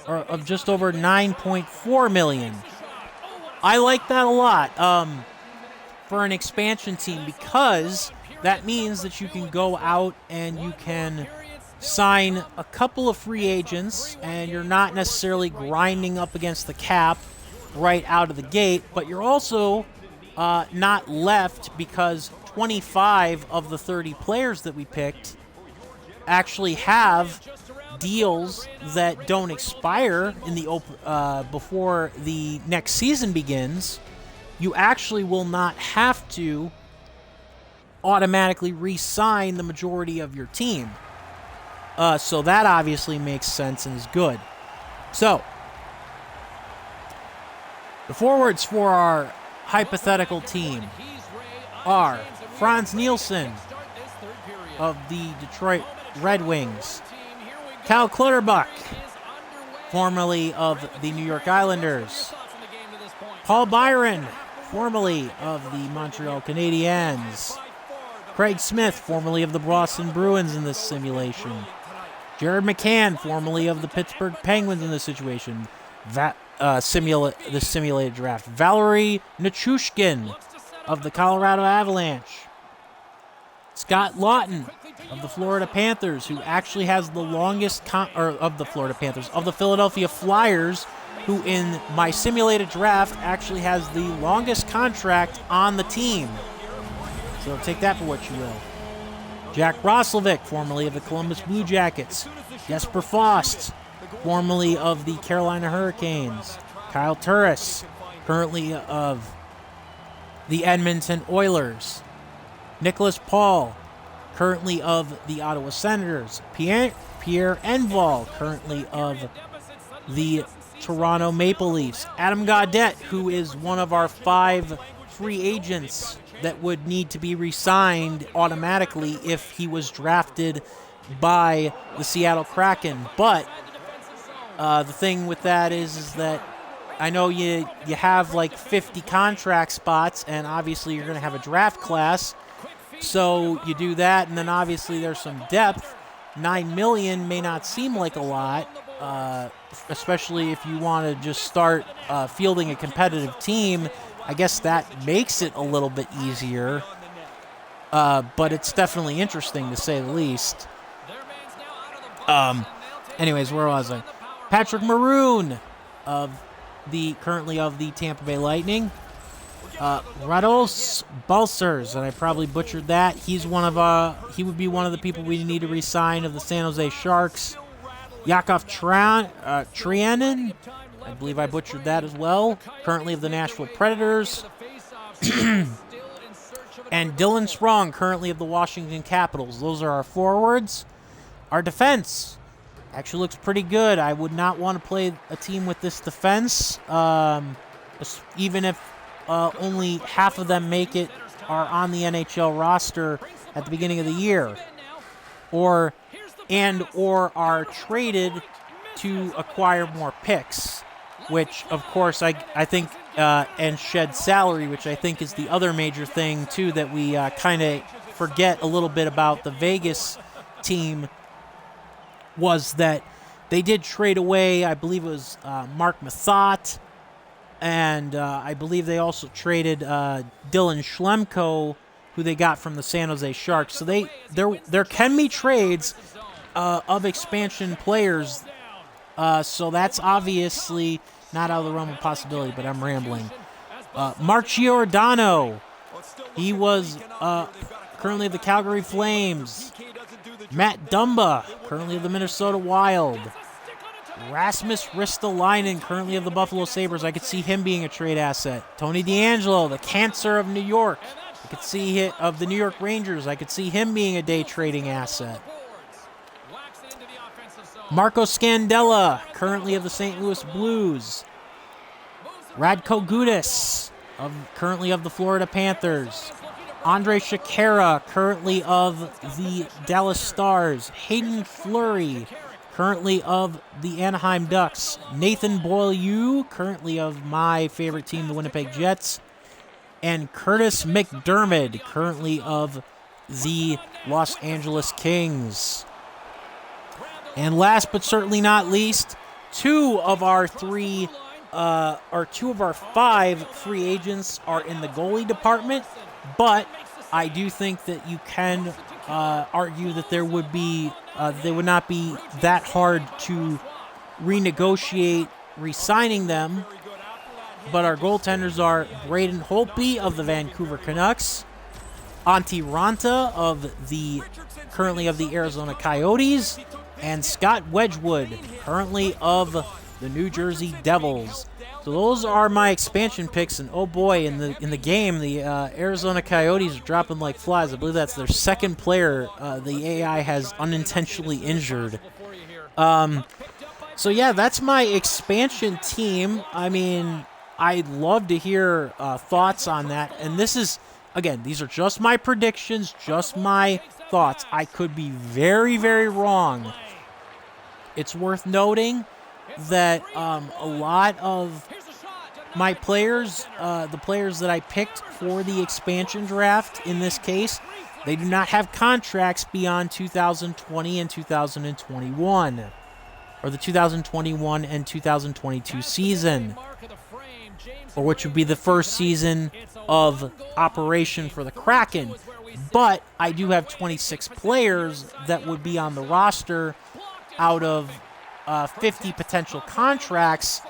or of just over 9.4 million. I like that a lot for an expansion team, because that means that you can go out and you can sign a couple of free agents, and you're not necessarily grinding up against the cap right out of the gate, but you're also not left because 25 of the 30 players that we picked actually have deals that don't expire in the before the next season begins. You actually will not have to automatically re-sign the majority of your team. So that obviously makes sense and is good. So, the forwards for our hypothetical team are Franz Nielsen of the Detroit Red Wings, Cal Clutterbuck, formerly of the New York Islanders, Paul Byron, formerly of the Montreal Canadiens, Craig Smith, formerly of the Boston Bruins in this simulation, Jared McCann, formerly of the Pittsburgh Penguins in this situation, the simulated draft, Valerie Nichushkin of the Colorado Avalanche, Scott Lawton of the Florida Panthers, who actually has the longest of the Philadelphia Flyers, who in my simulated draft actually has the longest contract on the team. So take that for what you will. Jack Roslovic, formerly of the Columbus Blue Jackets, Jesper Faust, formerly of the Carolina Hurricanes, Kyle Turris, currently of the Edmonton Oilers, Nicholas Paul, currently of the Ottawa Senators, Pierre Enval, currently of the Toronto Maple Leafs, Adam Gaudette, who is one of our 5 free agents that would need to be re-signed automatically if he was drafted by the Seattle Kraken. But the thing with that is that I know you have like 50 contract spots, and obviously you're going to have a draft class. So you do that, and then obviously there's some depth. $9 million may not seem like a lot, especially if you want to just start fielding a competitive team. I guess that makes it a little bit easier, but it's definitely interesting to say the least. Anyways, where was I? Patrick Maroon currently of the Tampa Bay Lightning. Rados Balcers, and I probably butchered that. He would be one of the people we need to re-sign of the San Jose Sharks. Yakov Trianen, I believe I butchered that as well. Currently of the Nashville Predators. And Dylan Sprong, currently of the Washington Capitals. Those are our forwards. Our defense actually looks pretty good. I would not want to play a team with this defense, even if only half of them are on the NHL roster at the beginning of the year, or are traded to acquire more picks, which of course I think and shed salary, which I think is the other major thing too that we kind of forget a little bit about the Vegas team, was that they did trade away, I believe it was Mark Mathot, and I believe they also traded Dylan Schlemko, who they got from the San Jose Sharks. So there can be trades of expansion players. So that's obviously not out of the realm of possibility, but I'm rambling. Mark Giordano, he was currently of the Calgary Flames. Matt Dumba, currently of the Minnesota Wild. Rasmus Ristolainen, currently of the Buffalo Sabres. I could see him being a trade asset. Tony DeAngelo, the cancer of New York. I could see him of the New York Rangers. I could see him being a day trading asset. Marco Scandella, currently of the St. Louis Blues. Radko Gudas, currently of the Florida Panthers. Andre Shakira, currently of the Dallas Stars. Hayden Fleury, currently of the Anaheim Ducks. Nathan Beaulieu, currently of my favorite team, the Winnipeg Jets. And Curtis McDermott, currently of the Los Angeles Kings. And last but certainly not least, two of our 5 free agents are in the goalie department, but I do think that you can argue that they would not be that hard to renegotiate re-signing them. But our goaltenders are Braden Holtby of the Vancouver Canucks, Antti Ranta currently of the Arizona Coyotes, and Scott Wedgwood, currently of the New Jersey Devils. So those are my expansion picks, and oh boy, in the game, the Arizona Coyotes are dropping like flies. I believe that's their second player the AI has unintentionally injured. So yeah, that's my expansion team. I mean, I'd love to hear thoughts on that. And this is, again, these are just my predictions, just my thoughts. I could be very, very wrong. It's worth noting that a lot of my players, the players that I picked for the expansion draft in this case, they do not have contracts beyond 2020 and 2021, or the 2021 and 2022 season, or which would be the first season of operation for the Kraken. But I do have 26 players that would be on the roster out of 50 potential contracts,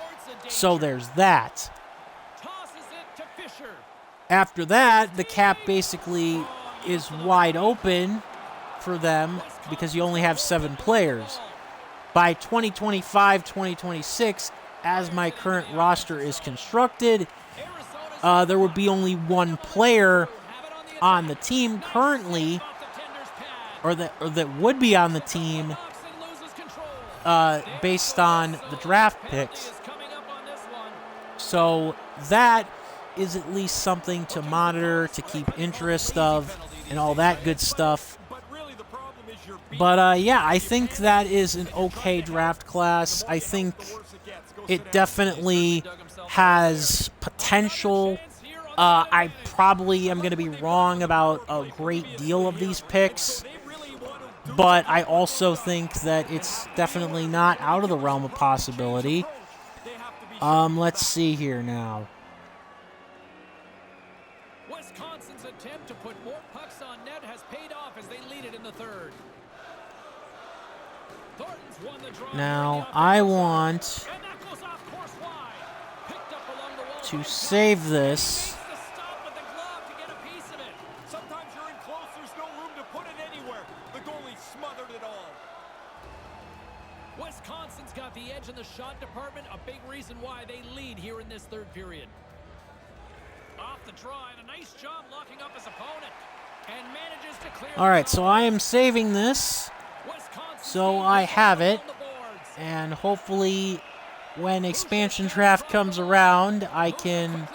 so there's that. After that, the cap basically is wide open for them because you only have 7 players. By 2025, 2026, as my current roster is constructed, there would be only 1 player on the team currently, or that would be on the team based on the draft picks. So that is at least something to monitor, to keep interest of, and all that good stuff. But yeah, I think that is an okay draft class. I think it definitely has potential. I probably am going to be wrong about a great deal of these picks, but I also think that it's definitely not out of the realm of possibility. Let's see here now. Wisconsin's attempt to put more pucks on net has paid off as they lead it in the third. Thornton's won the draw. Now, I want to save this. Sometimes you're in close, there's no room to put it anywhere. The goalie smothered it all. Wisconsin's got the edge in the shot department, a big reason why they lead here in this third period. Off the draw, and a nice job locking up his opponent, and manages to clear. All right, so I am saving this, so I have it, and hopefully when expansion draft comes around, I can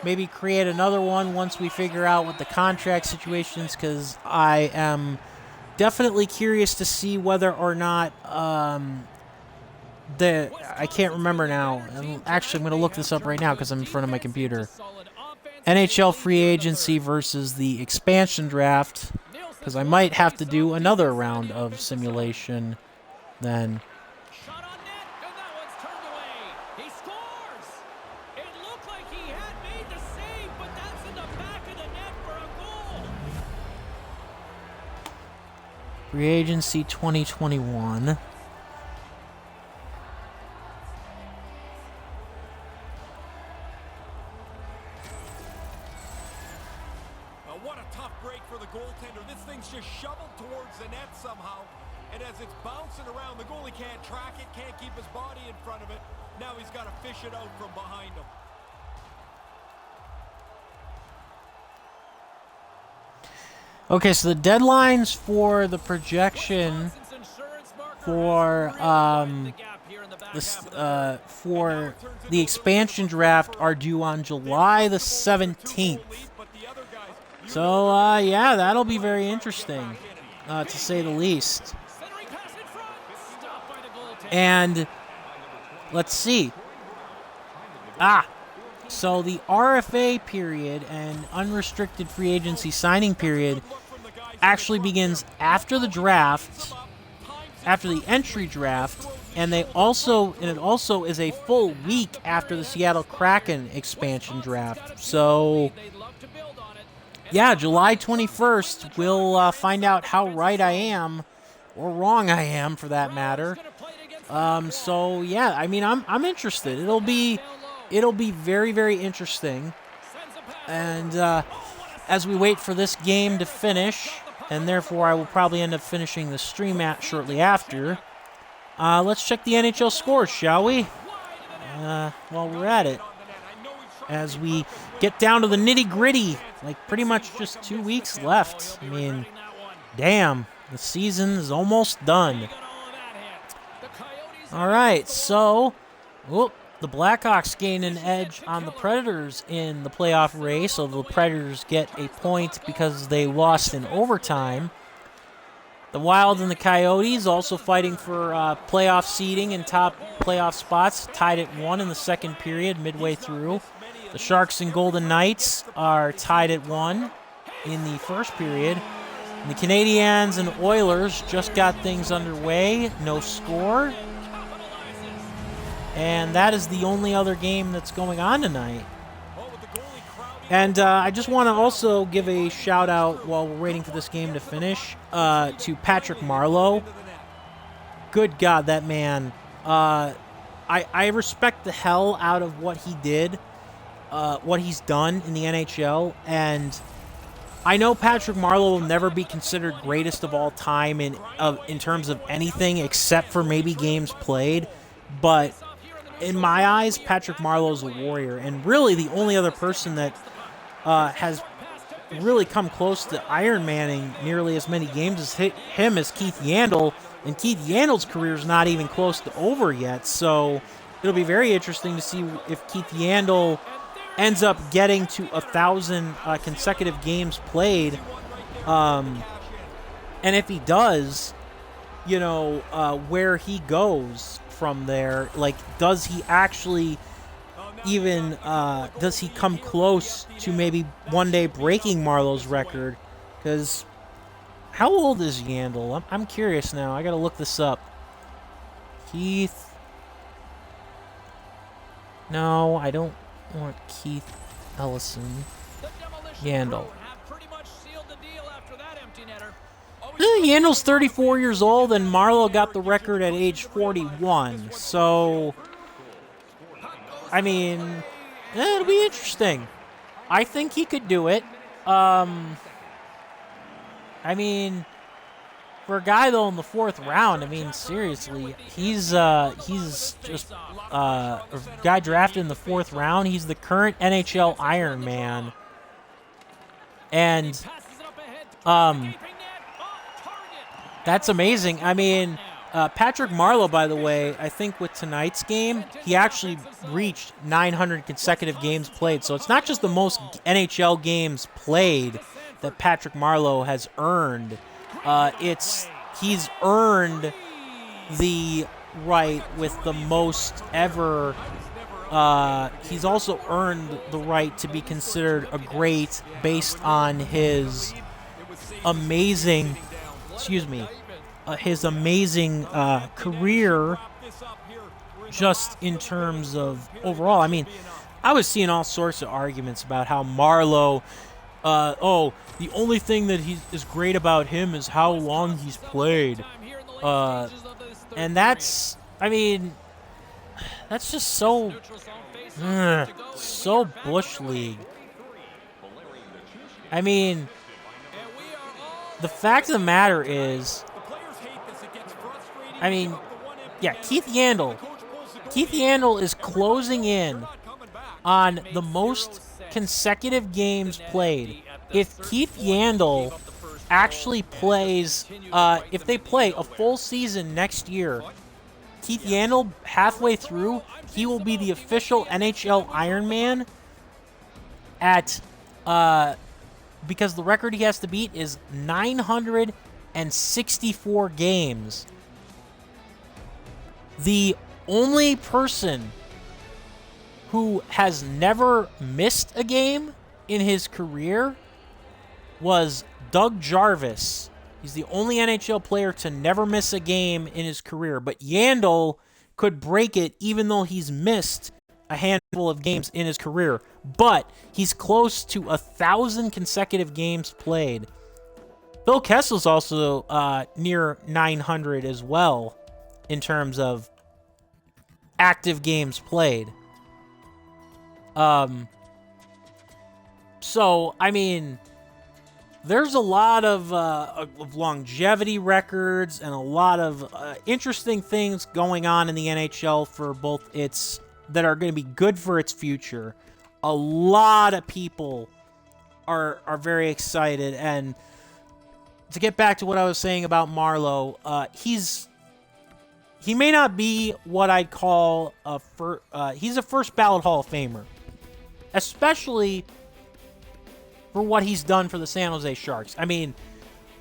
maybe create another one once we figure out what the contract situations, because I am definitely curious to see whether or not I can't remember now. I'm going to look this up right now because I'm in front of my computer. NHL free agency versus the expansion draft, because I might have to do another round of simulation then. Shot on net, and that one's turned away. He scores. It looked like he had made the save, but that's in the back of the net for a goal. Free agency 2021. What a tough break for the goaltender. This thing's just shoveled towards the net somehow. And as it's bouncing around, the goalie can't track it, can't keep his body in front of it. Now he's got to fish it out from behind him. Okay, so the deadlines for the projection for the expansion draft are due on July the 17th. So yeah, that'll be very interesting, to say the least. And let's see. So the RFA period and unrestricted free agency signing period actually begins after the draft, after the entry draft, and it also is a full week after the Seattle Kraken expansion draft. So yeah, July 21st, we'll find out how right I am, or wrong I am for that matter. So yeah, I mean, I'm interested. It'll be it'll be very, very interesting. And as we wait for this game to finish, and therefore I will probably end up finishing the stream shortly after, let's check the NHL scores, shall we? While we're at it. As we get down to the nitty-gritty, like pretty much just 2 weeks left. I mean, damn, the season is almost done. All right, so the Blackhawks gain an edge on the Predators in the playoff race, so the Predators get a point because they lost in overtime. The Wild and the Coyotes also fighting for playoff seeding and top playoff spots, tied at 1 in the second period midway through. The Sharks and Golden Knights are tied at 1 in the first period. And the Canadiens and Oilers just got things underway, no score. And that is the only other game that's going on tonight. And I just want to also give a shout out while we're waiting for this game to finish to Patrick Marleau. Good God, that man. I respect the hell out of what he did, what he's done in the NHL. And I know Patrick Marleau will never be considered greatest of all time in terms of anything except for maybe games played. But in my eyes, Patrick Marleau is a warrior. And really the only other person that has really come close to Iron Manning nearly as many games as him as Keith Yandle, and Keith Yandle's career is not even close to over yet, so it'll be very interesting to see if Keith Yandle ends up getting to 1,000 consecutive games played, and if he does, you know, where he goes from there. Like, does he actually even does he come close to maybe one day breaking Marleau's record? Because how old is Yandle? I'm curious now. I got to look this up. Keith. No, I don't want Keith Ellison. Yandle. Yandle's 34 years old, and Marleau got the record at age 41. So, I mean, it'll be interesting. I think he could do it. I mean, for a guy though in the 4th round, I mean, seriously, he's just a guy drafted in the 4th round. He's the current NHL Iron Man, and that's amazing. I mean, Patrick Marleau, by the way, I think with tonight's game, he actually reached 900 consecutive games played. So it's not just the most NHL games played that Patrick Marleau has earned. He's earned the right with the most ever. He's also earned the right to be considered a great based on his amazing, career, just in terms of overall. I mean, I was seeing all sorts of arguments about how Marleau, the only thing that is great about him is how long he's played. And that's, I mean, that's just so Bush League. I mean, the fact of the matter is, I mean, yeah, Keith Yandle is closing in on the most consecutive games played. If Keith Yandle actually plays, if they play a full season next year, Keith Yandle, halfway through, he will be the official NHL Iron Man at, because the record he has to beat is 964 games. The only person who has never missed a game in his career was Doug Jarvis. He's the only NHL player to never miss a game in his career. But Yandle could break it even though he's missed a handful of games in his career. But he's close to 1,000 consecutive games played. Phil Kessel's also near 900 as well in terms of active games played. So, I mean, there's a lot of longevity records and a lot of interesting things going on in the NHL for both its that are going to be good for its future. A lot of people are very excited, and to get back to what I was saying about Marleau, he may not be what I'd call he's a first ballot Hall of Famer, especially for what he's done for the San Jose Sharks. I mean,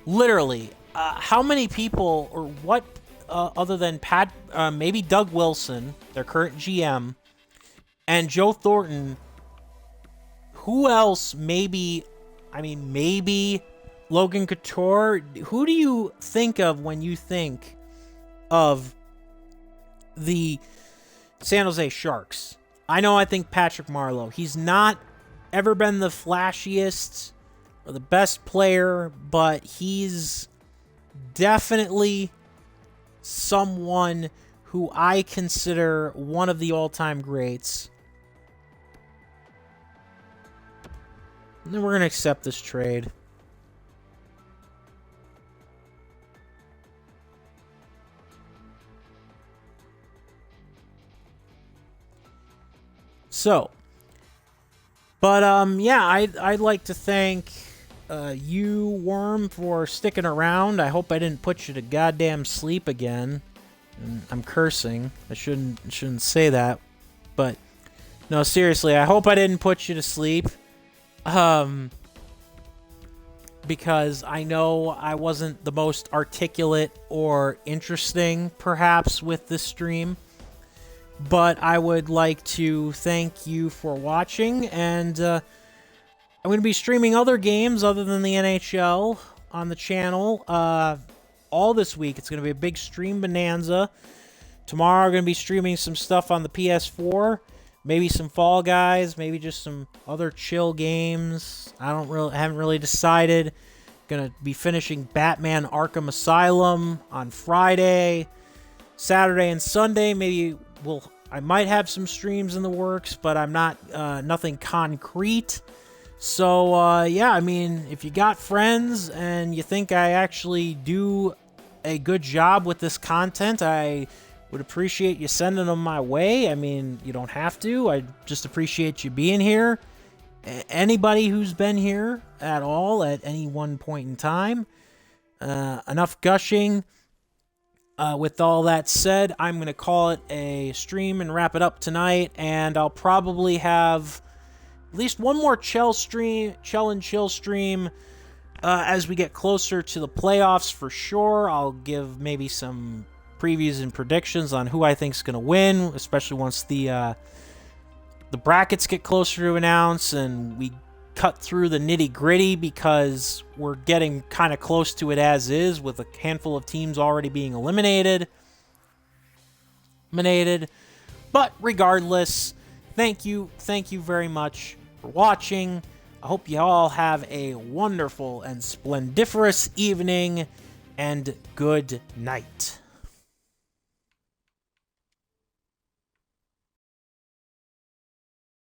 literally, how many people, or what, other than maybe Doug Wilson, their current GM, and Joe Thornton, who else maybe Logan Couture? Who do you think of when you think of the San Jose Sharks? I know I think Patrick Marleau. He's not ever been the flashiest or the best player, but he's definitely someone who I consider one of the all-time greats. And then we're going to accept this trade. So, but yeah, I'd like to thank you, Worm, for sticking around. I hope I didn't put you to goddamn sleep again. And I'm cursing. I shouldn't say that, but no, seriously, I hope I didn't put you to sleep. Because I know I wasn't the most articulate or interesting, perhaps, with this stream. But I would like to thank you for watching, and I'm going to be streaming other games other than the NHL on the channel all this week. It's going to be a big stream bonanza. Tomorrow I'm going to be streaming some stuff on the PS4, maybe some Fall Guys, maybe just some other chill games. Haven't really decided. Going to be finishing Batman Arkham Asylum on Friday, Saturday, and Sunday. Maybe I might have some streams in the works, but I'm not nothing concrete. So yeah, I mean, if you got friends and you think I actually do a good job with this content, I would appreciate you sending them my way. I mean, you don't have to. I just appreciate you being here. Anybody who's been here at all at any one point in time. Enough gushing. With all that said, I'm going to call it a stream and wrap it up tonight, and I'll probably have at least one more Chel and Chill stream as we get closer to the playoffs for sure. I'll give maybe some previews and predictions on who I think is going to win, especially once the brackets get closer to announce and we cut through the nitty-gritty, because we're getting kind of close to it as is, with a handful of teams already being eliminated. But regardless, thank you very much for watching. I hope you all have a wonderful and splendiferous evening, and good night.